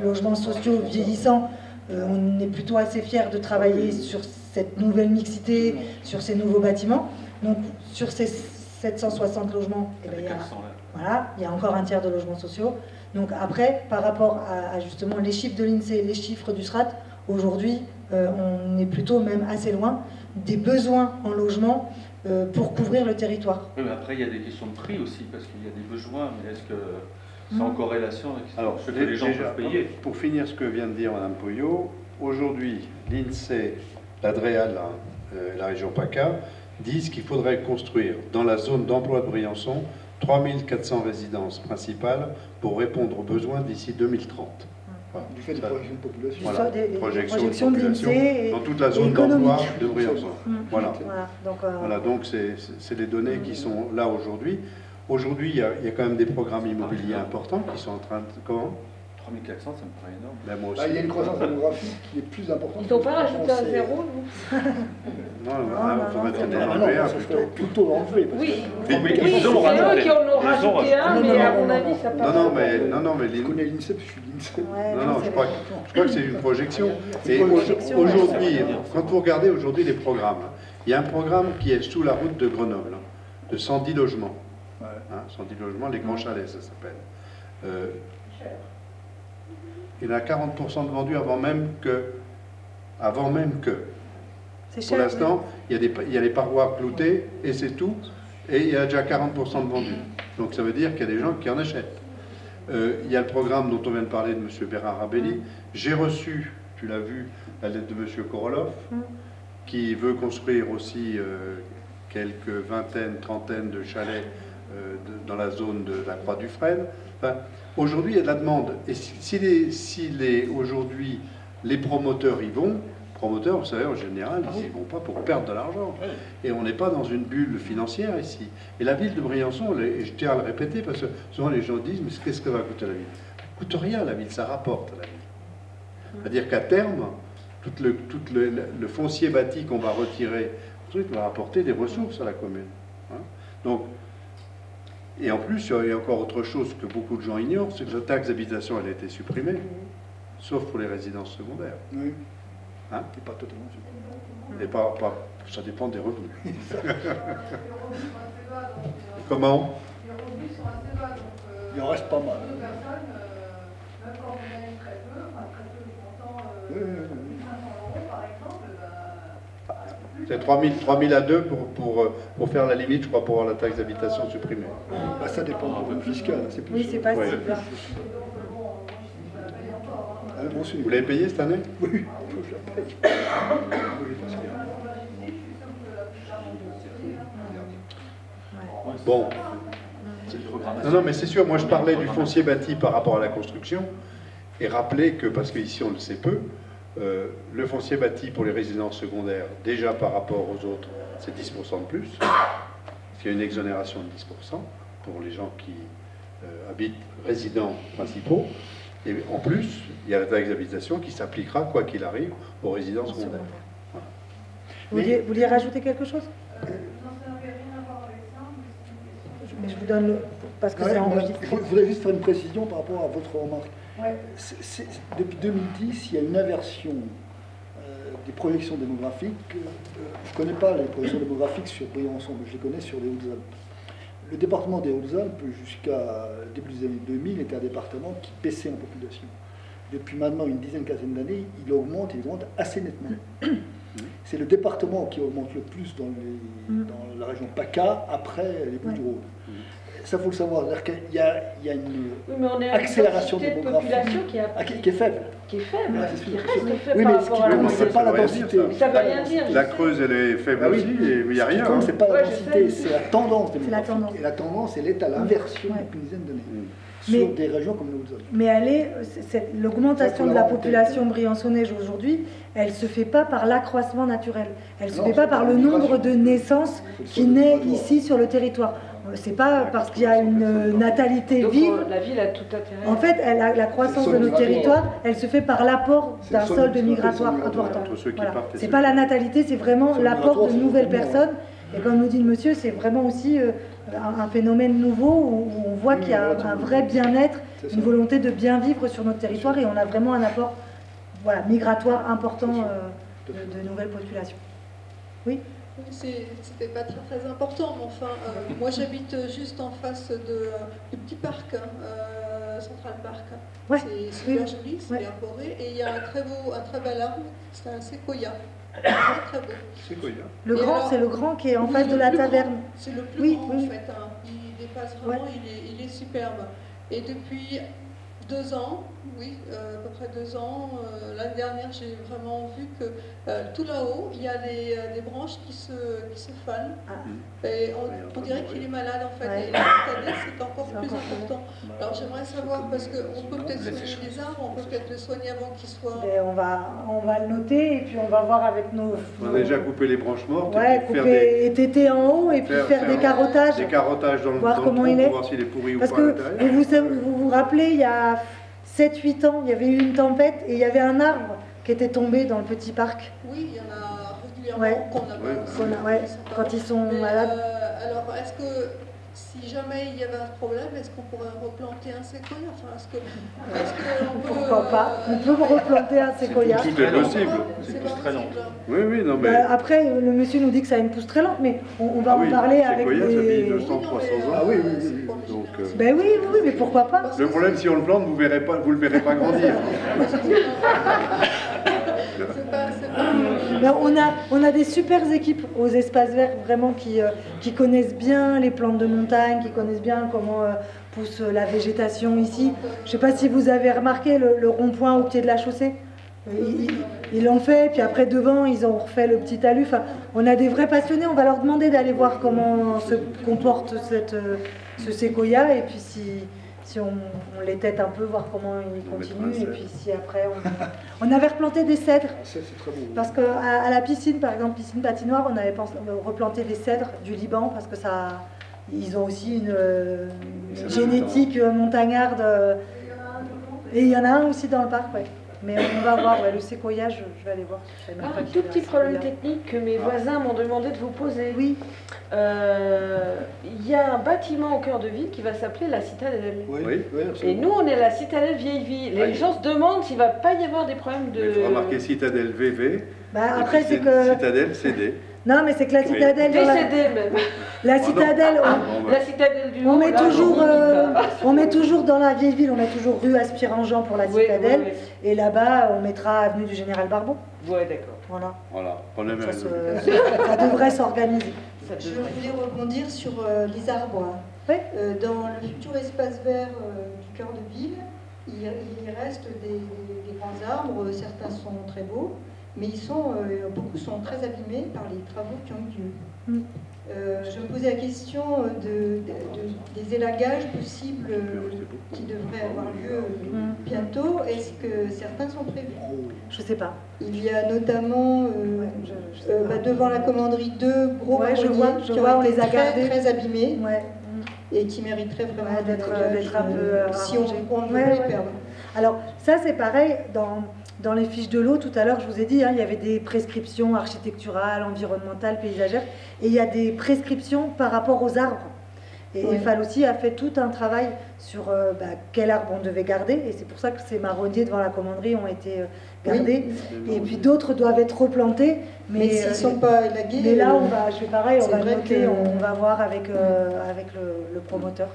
logements sociaux vieillissants, on est plutôt assez fiers de travailler sur cette nouvelle mixité, sur ces nouveaux bâtiments. Donc sur ces 760 logements, il y a encore un tiers de logements sociaux. Donc après, par rapport à justement les chiffres de l'INSEE, les chiffres du SRAT, aujourd'hui, on est plutôt même assez loin des besoins en logement pour couvrir le territoire. Oui, mais après, il y a des questions de prix aussi, parce qu'il y a des besoins, mais est-ce que c'est en corrélation avec ce que les gens peuvent payer? Pour finir ce que vient de dire Mme Pouillot, aujourd'hui, l'INSEE, l'ADREAL, la région PACA, disent qu'il faudrait construire dans la zone d'emploi de Briançon 3400 résidences principales pour répondre aux besoins d'ici 2030. Voilà. Du fait des projections de population. Voilà, des projections de population dans toute la zone d'emploi de Briançon. Voilà. Voilà, donc c'est les données qui sont là aujourd'hui. Aujourd'hui, il y a quand même des programmes immobiliers importants qui sont en train de... Comment ? 3400, ça me paraît énorme. Ben moi aussi. Il y a une croissance démographique qui est plus importante. Ils n'ont pas rajouté un zéro, nous? Non, il faudrait peut-être en enlever un plutôt enlever. Oui, c'est eux qui en ont rajouté un, mais à mon avis, ça passe. Non, mais je connais l'INSEE, je suis l'INSEE. Non, je crois que c'est une projection. Et aujourd'hui, quand vous regardez aujourd'hui les programmes, il y a un programme qui est sous la route de Grenoble, de 110 logements. 110 logements, les grands chalets, ça s'appelle. Il y en a 40% de vendus avant même que. Pour l'instant, il y a les parois cloutées et c'est tout. Et il y a déjà 40% de vendus. Donc ça veut dire qu'il y a des gens qui en achètent. Il y a le programme dont on vient de parler de M. Bérard Rabelli. J'ai reçu, tu l'as vu, la lettre de M. Korolov, qui veut construire aussi quelques vingtaines, trentaines de chalets dans la zone de la Croix-du-Frêne. Enfin, aujourd'hui, il y a de la demande. Et si aujourd'hui les promoteurs y vont, promoteurs, vous savez, en général, ils n'y vont pas pour perdre de l'argent. Et on n'est pas dans une bulle financière ici. Et la ville de Briançon, et je tiens à le répéter, parce que souvent les gens disent, mais qu'est-ce que va coûter la ville? Ça ne coûte rien la ville, ça rapporte à la ville. C'est-à-dire qu'à terme, tout le foncier bâti qu'on va retirer, va apporter des ressources à la commune. Hein. Donc, et en plus, il y a encore autre chose que beaucoup de gens ignorent, c'est que la taxe d'habitation, elle a été supprimée, sauf pour les résidences secondaires. Oui. Hein? Et pas totalement supprimée. Et pas, ça dépend des revenus. Comment? Les revenus sont assez bas, donc il en reste pas mal. Deux personnes, même quand vous gagnez très peu, je m'entends 1 500 € par exemple, c'est 3 000 à 2 pour faire la limite, je crois, pour avoir la taxe d'habitation supprimée. Bah, ça dépend du revenu fiscal. Plus oui, c'est pas si bas. Vous l'avez payé cette année? Oui, je la paye. Bon. Non, mais c'est sûr, moi je parlais du foncier bâti par rapport à la construction, et rappeler que, parce qu'ici on le sait peu, le foncier bâti pour les résidences secondaires, déjà par rapport aux autres, c'est 10% de plus. Il y a une exonération de 10% pour les gens qui habitent résidents principaux. Et en plus, il y a la taxe d'habitation qui s'appliquera, quoi qu'il arrive, aux résidences secondaires. Voilà. Vous vouliez rajouter quelque chose? non, ça n'avait rien à voir avec ça, Mais je vous donne le... parce que c'est enregistré. Je voudrais juste faire une précision par rapport à votre remarque. Ouais. Depuis 2010, il y a une inversion des projections démographiques. Je ne connais pas les projections démographiques sur Briançon, mais je les connais sur les Hautes-Alpes. Le département des Hautes-Alpes, jusqu'à début des années 2000, était un département qui baissait en population. Depuis maintenant une dizaine, quinzaine d'années, il augmente assez nettement. C'est le département qui augmente le plus dans la région PACA, après les Bouches-du-Rhône. Ça, il faut le savoir. C'est-à-dire qu'il y a une accélération démographique qui est faible. Qui est faible, c'est qui sûr. reste faible Oui, par mais ce rapport à la qui c'est pas la densité. Mais ça ne veut rien dire. La Creuse, elle est faible aussi, mais il n'y a rien. Ce qui compte, c'est pas la densité, c'est la tendance démographique. tendance. Et la tendance, elle est à l'inversion depuis une dizaine d'années. Sur des régions comme les Hautes-Alpes. Mais l'augmentation de la population briançonnaise aujourd'hui, elle ne se fait pas par l'accroissement naturel. Elle ne se fait pas par le nombre de naissances qui naît ici sur le territoire. C'est pas parce qu'il y a une natalité vive. La ville a tout intérêt. En fait, la croissance de notre territoire, elle se fait par l'apport d'un solde migratoire important. Voilà. C'est pas la natalité, c'est vraiment l'apport de nouvelles personnes. Et comme nous dit le monsieur, c'est vraiment aussi un phénomène nouveau où on voit qu'il y a un vrai bien-être, une volonté de bien vivre sur notre territoire et on a vraiment un apport migratoire important de nouvelles populations. Oui. C'était pas très important, mais enfin, moi j'habite juste en face du petit parc, Central Park. Ouais. C'est super joli, c'est bien forêt, et il y a un très bel arbre, c'est un séquoia. Très beau. Séquoia. C'est le grand qui est en face de la taverne. C'est le plus grand en fait, hein. Il dépasse vraiment, il est superbe. Et depuis 2 ans, à peu près 2 ans, l'année dernière, j'ai vraiment vu que tout là-haut, il y a des branches qui se fanent. Et on dirait qu'il est malade en fait. Et cette année, c'est encore plus important. Alors j'aimerais savoir, parce qu'on peut peut-être soigner les arbres, on peut peut-être le soigner avant qu'il soit... On va le noter et puis on va voir avec nos... On a déjà coupé les branches mortes. Et téter en haut et puis faire des carottages. Des carottages dans le voir comment tronc il est. pour voir s'il est pourri ou pas à Parce l'intérieur. que vous vous rappelez, il y a 7-8 ans, il y avait eu une tempête et il y avait un arbre qui était tombé dans le petit parc. Oui, il y en a régulièrement qu'on a quand ils sont malades. Alors, est-ce que si jamais il y avait un problème, est-ce qu'on pourrait replanter un séquoia? Pourquoi pas? On peut replanter un séquoia. Tout est possible. C'est pousse très lente. Oui, non, mais... Après, le monsieur nous dit que ça a une pousse très lente, mais on va en parler avec les... ça fait 200-300 ans. Ah oui. Donc, oui, mais pourquoi pas? Le problème, si on le plante, vous le verrez pas grandir. On a des super équipes aux espaces verts vraiment qui connaissent bien les plantes de montagne, qui connaissent bien comment pousse la végétation ici. Je ne sais pas si vous avez remarqué le rond-point au pied de la chaussée. Ils l'ont fait, puis après devant ils ont refait le petit talus. Enfin, on a des vrais passionnés, on va leur demander d'aller voir comment se comporte ce séquoia et puis si on les tête un peu, voir comment ils continuent, et puis si après on avait replanté des cèdres, parce qu'à la piscine, par exemple, piscine patinoire, on avait replanté des cèdres du Liban, parce que ça, ils ont aussi une génétique montagnarde, et il y en a un aussi dans le parc, ouais. Mais on va voir, le séquoia, je vais aller voir. Un tout petit problème technique que mes voisins m'ont demandé de vous poser. Oui. Il y a un bâtiment au cœur de ville qui va s'appeler la Citadelle. Oui. Et nous, on est la Citadelle Vieille Ville. Les gens se demandent s'il ne va pas y avoir des problèmes de... Il faut remarquer Citadelle VV, après, c'est que... Citadelle CD. Non, mais c'est que la Citadelle... DCD même. La Citadelle... La Citadelle du haut, on met toujours dans la vieille ville, on met toujours rue Aspirant-Jean pour la Citadelle, et là-bas, on mettra avenue du Général Barbeau. Ouais, d'accord. Voilà. Ça devrait s'organiser. Je voulais rebondir sur les arbres. Dans le futur espace vert du cœur de ville, il reste des grands arbres, certains sont très beaux, mais beaucoup sont très abîmés par les travaux qui ont eu lieu. Je me posais la question des élagages possibles qui devraient avoir lieu bientôt. Est-ce que certains sont prévus? Je ne sais pas. Il y a notamment devant la commanderie 2 gros je vois, on les a gardés, très abîmés et qui mériteraient vraiment d'être un peu si on ne veut pas les perdre. Alors ça c'est pareil dans les fiches de l'eau, tout à l'heure, je vous ai dit, il y avait des prescriptions architecturales, environnementales, paysagères, et il y a des prescriptions par rapport aux arbres. Et Falossi a fait tout un travail sur quel arbre on devait garder, et c'est pour ça que ces marronniers devant la commanderie ont été gardés, et puis d'autres doivent être replantés. Mais s'ils ne sont pas élagués... Mais là, on va noter, on va voir avec le promoteur,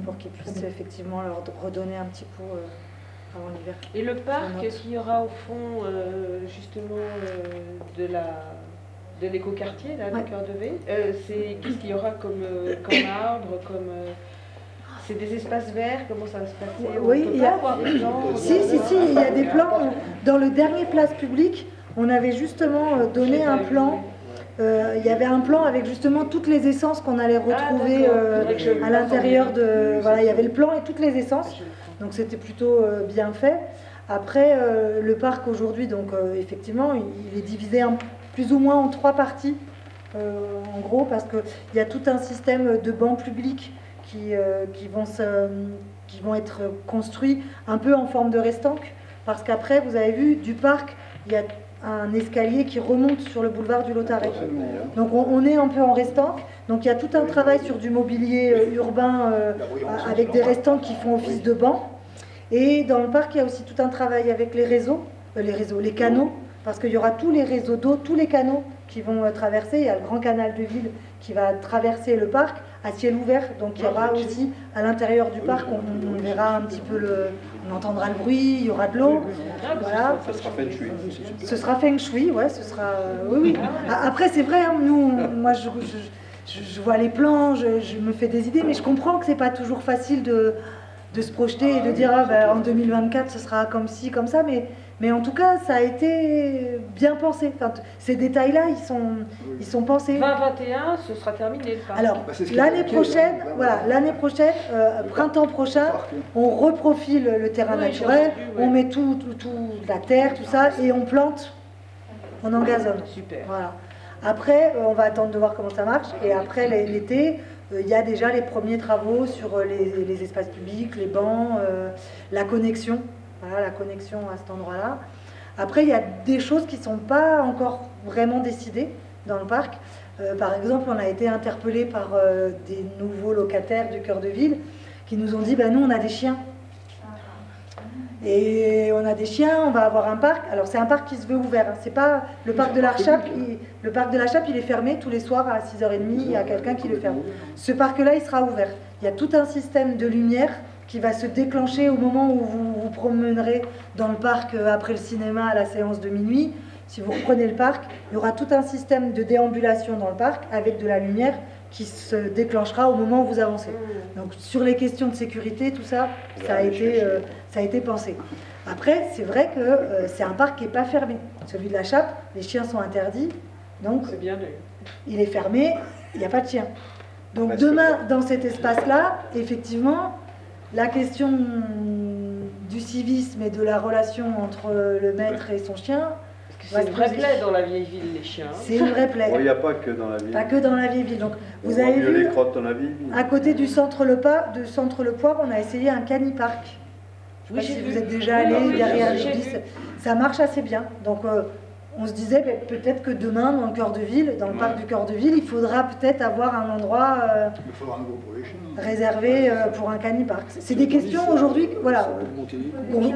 pour qu'il puisse effectivement leur redonner un petit coup... avant l'hiver. Et le parc qu'il y aura au fond, justement, de l'écoquartier, là, du cœur de ville, qu'est-ce qu'il y aura comme arbre, c'est des espaces verts, comment ça va se passer? Oui, il y a il y a des plans. Dans le dernier place publique, on avait justement donné un plan. Il y avait un plan avec justement toutes les essences qu'on allait retrouver à l'intérieur de... Voilà, il y avait le plan et toutes les essences. Donc c'était plutôt bien fait. Après, le parc aujourd'hui, donc effectivement, il est divisé plus ou moins en 3 parties, en gros, parce qu'il y a tout un système de bancs publics qui vont être construits un peu en forme de restanque, parce qu'après, vous avez vu, du parc, il y a un escalier qui remonte sur le boulevard du Lautaret. Donc on est un peu en restanque. Donc il y a tout un travail sur du mobilier urbain avec des restanques qui font office de banc. Et dans le parc, il y a aussi tout un travail avec les canaux, parce qu'il y aura tous les réseaux d'eau, tous les canaux qui vont traverser. Il y a le grand canal de ville qui va traverser le parc à ciel ouvert. Donc il y aura aussi à l'intérieur du parc, on verra un petit peu on entendra le bruit, il y aura de l'eau. Voilà. Ça sera feng shui. Ce sera feng shui, ouais, ce sera. Oui. Après, c'est vrai, moi je vois les plans, je me fais des idées, mais je comprends que c'est pas toujours facile de se projeter et de dire en 2024 ce sera comme ci, comme ça, mais en tout cas ça a été bien pensé. Enfin, ces détails-là, ils sont pensés. 2021, ce sera terminé le parc. Alors l'année prochaine, printemps prochain, on reprofile le terrain naturel, on met tout la terre, tout ça, et on plante, on engazonne. Super. Voilà. Après, on va attendre de voir comment ça marche, et après l'été, il y a déjà les premiers travaux sur les espaces publics, les bancs, la connexion. Voilà, la connexion à cet endroit-là. Après, il y a des choses qui ne sont pas encore vraiment décidées dans le parc. Par exemple, on a été interpellés par des nouveaux locataires du cœur de ville qui nous ont dit nous, on a des chiens. Et on a des chiens, on va avoir un parc. Alors, c'est un parc qui se veut ouvert. C'est pas le parc de la Chape. Le parc de la Chape, il est fermé tous les soirs à 6h30. Il y a quelqu'un qui le ferme. Ce parc-là, il sera ouvert. Il y a tout un système de lumière qui va se déclencher au moment où vous vous promènerez dans le parc après le cinéma à la séance de minuit. Si vous reprenez le parc, il y aura tout un système de déambulation dans le parc avec de la lumière qui se déclenchera au moment où vous avancez. Donc sur les questions de sécurité, tout ça, ça a été pensé. Après, c'est vrai que c'est un parc qui n'est pas fermé. Celui de la Chape, les chiens sont interdits, donc il est fermé, il n'y a pas de chiens. Donc demain, dans cet espace-là, effectivement, la question du civisme et de la relation entre le maître et son chien. C'est une vraie plaie dans la vieille ville, les chiens. C'est une vraie plaie. Il n'y a pas que dans la ville. Pas que dans la vieille ville. Donc, On vous voit avez mieux vu, les crottes dans la ville. à côté du centre Le Poire, on a essayé un canipark. Je ne sais pas si vous êtes déjà allé derrière l'église. Ça marche assez bien. Donc, on se disait peut-être que demain, dans le cœur de ville, dans le parc du cœur de ville, il faudra peut-être avoir un endroit réservé pour un canipark. C'est des questions aujourd'hui, voilà,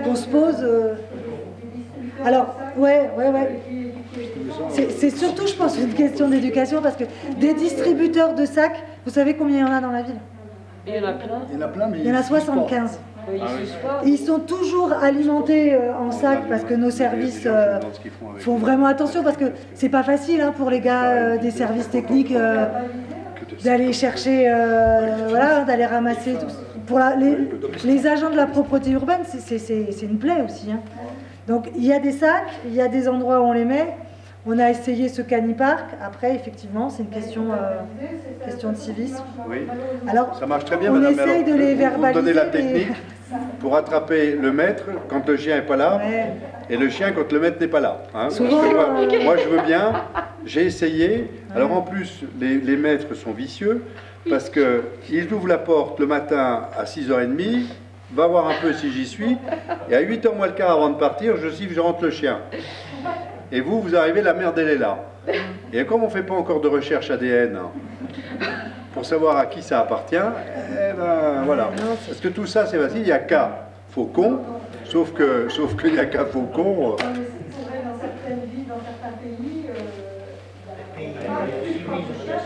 qu'on se pose. Alors, ouais. C'est surtout, je pense, une question d'éducation parce que des distributeurs de sacs, vous savez combien il y en a dans la ville? Il y en a plein. Mais il y en a 75. Ah ils sont toujours alimentés en sac parce que nos services font vraiment attention parce que c'est pas facile hein, pour les gars des services techniques d'aller chercher, voilà, d'aller ramasser. Pour les agents de la propreté urbaine, c'est une plaie aussi. Hein. Donc il y a des sacs, il y a des endroits où on les met. On a essayé ce canipark. Après, effectivement, c'est une question de civisme. Oui. Alors, ça marche très bien, on madame. essaye de les verbaliser. Vous donnez la technique pour attraper le maître quand le chien n'est pas là, et le chien quand le maître n'est pas là. Hein, parce que moi, je veux bien. J'ai essayé. Alors en plus, les maîtres sont vicieux parce qu'ils ouvrent la porte le matin à 6h30. Va voir un peu si j'y suis. Et à 8h moins le quart avant de partir, je rentre le chien. Et vous arrivez, la merde, elle est là. Et comme on ne fait pas encore de recherche ADN pour savoir à qui ça appartient, eh ben voilà. Parce que tout ça, c'est facile. Il n'y a qu'à Faucon, sauf qu'il n'y a qu'à Faucon. C'est vrai, dans certaines villes, dans certains pays,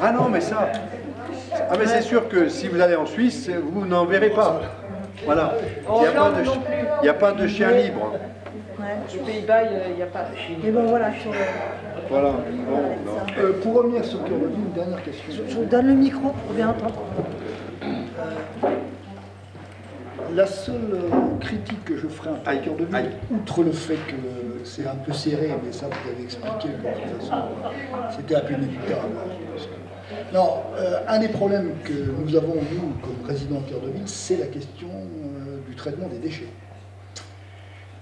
Ah non, mais ça... Ah mais c'est sûr que si vous allez en Suisse, vous n'en verrez pas. Voilà. Il n'y a pas de chien libre. Aux Pays-Bas, il n'y a pas de chien. Et bon, voilà. Voilà. Pour revenir sur Cœur de Ville, une dernière question. Je vous donne le micro pour bien entendre. La seule critique que je ferai à Cœur de Ville, outre le fait que c'est un peu serré, mais ça vous avez expliqué que de toute façon c'était un peu inévitable. Non, un des problèmes que nous avons, nous, comme résidents de Cœur de Ville, c'est la question du traitement des déchets.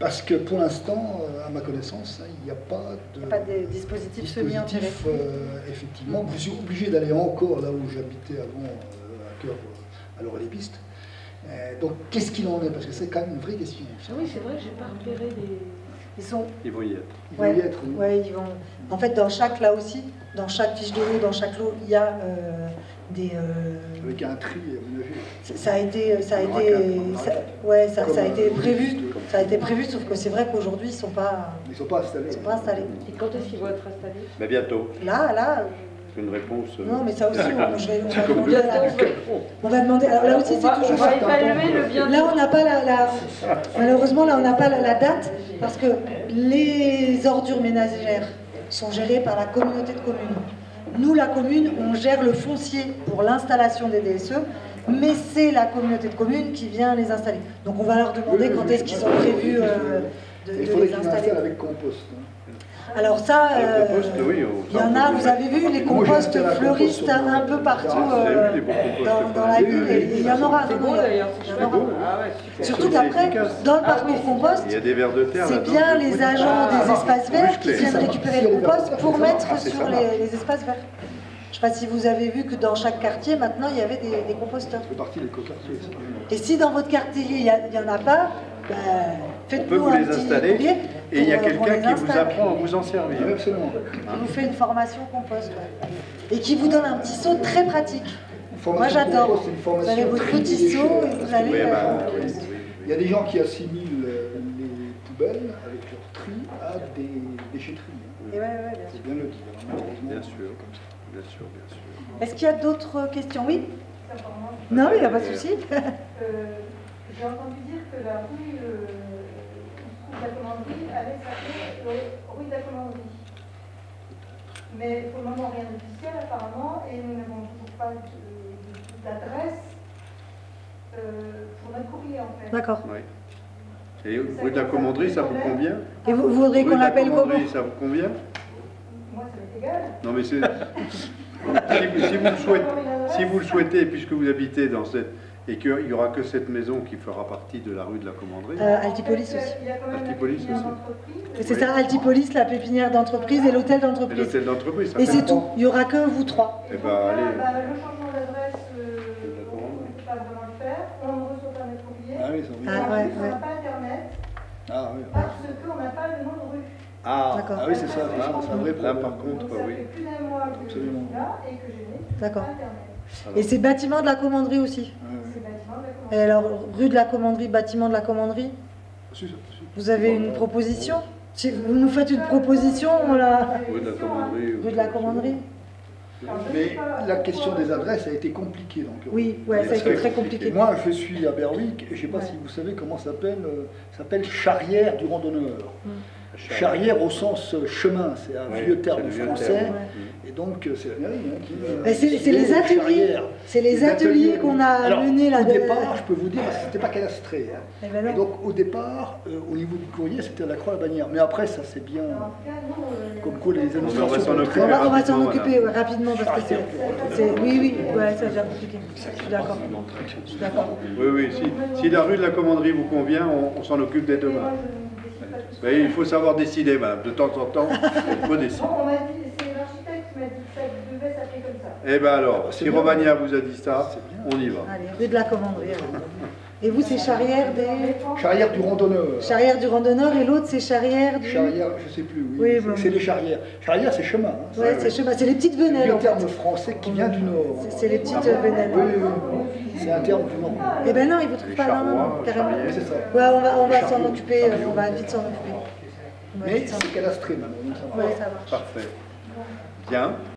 Parce que pour l'instant, à ma connaissance, il n'y a pas de dispositif semi-enterré. Effectivement, vous êtes obligé d'aller encore là où j'habitais avant, à Cœur, à l'Orée-les-Pistes. Donc, qu'est-ce qu'il en est? Parce que c'est quand même une vraie question. Oui, c'est vrai que je n'ai pas repéré des... Ils vont y être. Ils vont y être, oui. Ouais, ils vont... En fait, dans chaque, là aussi, dans chaque fiche de l'eau, dans chaque lot, il y a des... Avec un tri aménagé. Ça a été prévu. Ça a été prévu, sauf que c'est vrai qu'aujourd'hui, ils ne sont pas installés. Et quand est-ce qu'ils vont être installés? Mais bientôt. Là... Une réponse. Non, mais ça aussi, on va demander. Alors là aussi, c'est toujours. On va évaluer le bientôt. Là, on n'a pas malheureusement, là, on n'a pas la date parce que les ordures ménagères sont gérées par la communauté de communes. Nous, la commune, on gère le foncier pour l'installation des DSE, mais c'est la communauté de communes qui vient les installer. Donc, on va leur demander quand est-ce qu'ils ont prévu de les installer. Avec compost. Alors ça, il y en a, vous avez vu, les composts fleuristes un peu partout dans la ville, et il y en aura. C'est beau d'ailleurs, surtout qu'après, dans le parcours compost, c'est bien les agents des espaces verts qui viennent récupérer le compost pour mettre sur les espaces verts. Je ne sais pas si vous avez vu que dans chaque quartier, maintenant, il y avait des composteurs. Et si dans votre quartier, il n'y en a pas, faites-nous un petit installer et il y a quelqu'un qui vous apprend à vous en servir. Absolument. Qui vous fait une formation compost. Et qui vous donne un petit seau très pratique. Moi j'adore. Vous avez votre petit seau et vous allez... Il y a des gens qui assimilent les poubelles avec leur tri à des déchetteries. Et c'est bien le dire. Bien sûr. Est-ce qu'il y a d'autres questions? Oui? Non, il n'y a pas de souci. J'ai entendu dire que la rue où se trouve la commanderie allait s'appeler rue de la commanderie. Mais pour le moment, rien d'officiel apparemment, et nous n'avons toujours pas d'adresse pour notre courrier en fait. D'accord. Oui. Et rue de la commanderie, ça vous convient? Et vous voudrez qu'on l'appelle comment? Ça vous convient? Moi, ça m'est égal. Non, mais c'est... si vous le souhaitez, puisque vous habitez dans cette... Et qu'il n'y aura que cette maison qui fera partie de la rue de la Commanderie. Altipolis aussi. Altipolis aussi. C'est ça, Altipolis, la pépinière d'entreprise et l'hôtel d'entreprise. Et l'hôtel d'entreprise, ça Et fait c'est tout, il n'y aura que vous trois. Eh ben, allez. Le changement d'adresse, on ne peut pas vraiment le faire. On ne reçoit pas notre courrier. Ah oui, ça oui. Ah, ouais, On n'a pas Internet. Ah oui. Parce qu'on n'a pas le nom de rue. Ah, D'accord. ah oui, c'est ça, c'est un vrai Là, problème. par contre, Donc ça oui. fait plus d'un mois que je suis là et que je n'ai D'accord. pas Internet. Et c'est bâtiment de la commanderie aussi. C'est bâtiment de la Et commande. alors, rue de la commanderie, bâtiment de la commanderie, vous avez une proposition? Si vous nous faites une proposition, on la... Rue de la Commanderie. Rue de la commanderie? Mais la question des adresses a été compliquée. Donc, Oui, ouais, ça a été très compliqué. Moi, je suis à Berwick et je ne sais pas si vous savez comment ça s'appelle Charrière du Randonneur. Charrière au sens chemin, c'est un vieux terme français. Et donc, c'est la mairie qui... C'est les ateliers. C'est les ateliers qu'on a menés là. Au départ, je peux vous dire, c'était pas cadastré. Eh ben non. Et donc, au départ, au niveau du courrier, c'était la Croix-la-Bannière. Mais après, ça c'est bien. Comme quoi, les administrations... On va s'en occuper rapidement parce que c'est... Oui, ouais, ça devient compliqué. Je suis d'accord. Je suis d'accord. Oui, si la rue de la Commanderie vous convient, on s'en occupe dès demain. Mais il faut savoir décider, madame. De temps en temps, il faut décider. On m'a dit, c'est l'architecte qui m'a dit que ça devait s'appeler comme ça. Eh bien alors, si Romagna vous a dit ça, on y va. Allez, rue de la commanderie. Et vous, c'est Charrière des... Charrière du Randonneur. Charrière du Randonneur et l'autre, c'est Charrière du... Charrière, je sais plus, oui. Oui, C'est les charrières. Charrière, c'est chemin. Hein. Ouais, c'est chemin. C'est les petites venelles, en C'est un fait. terme français qui vient du Nord. C'est les petites venelles. Oui. C'est un terme du Nord. Eh ben non, il vous trouve pas, non, carrément. C'est ça. Ouais, on va s'en occuper, on va vite s'en occuper. Mais c'est cadastré maintenant. Ouais, ça marche. Parfait. Bien.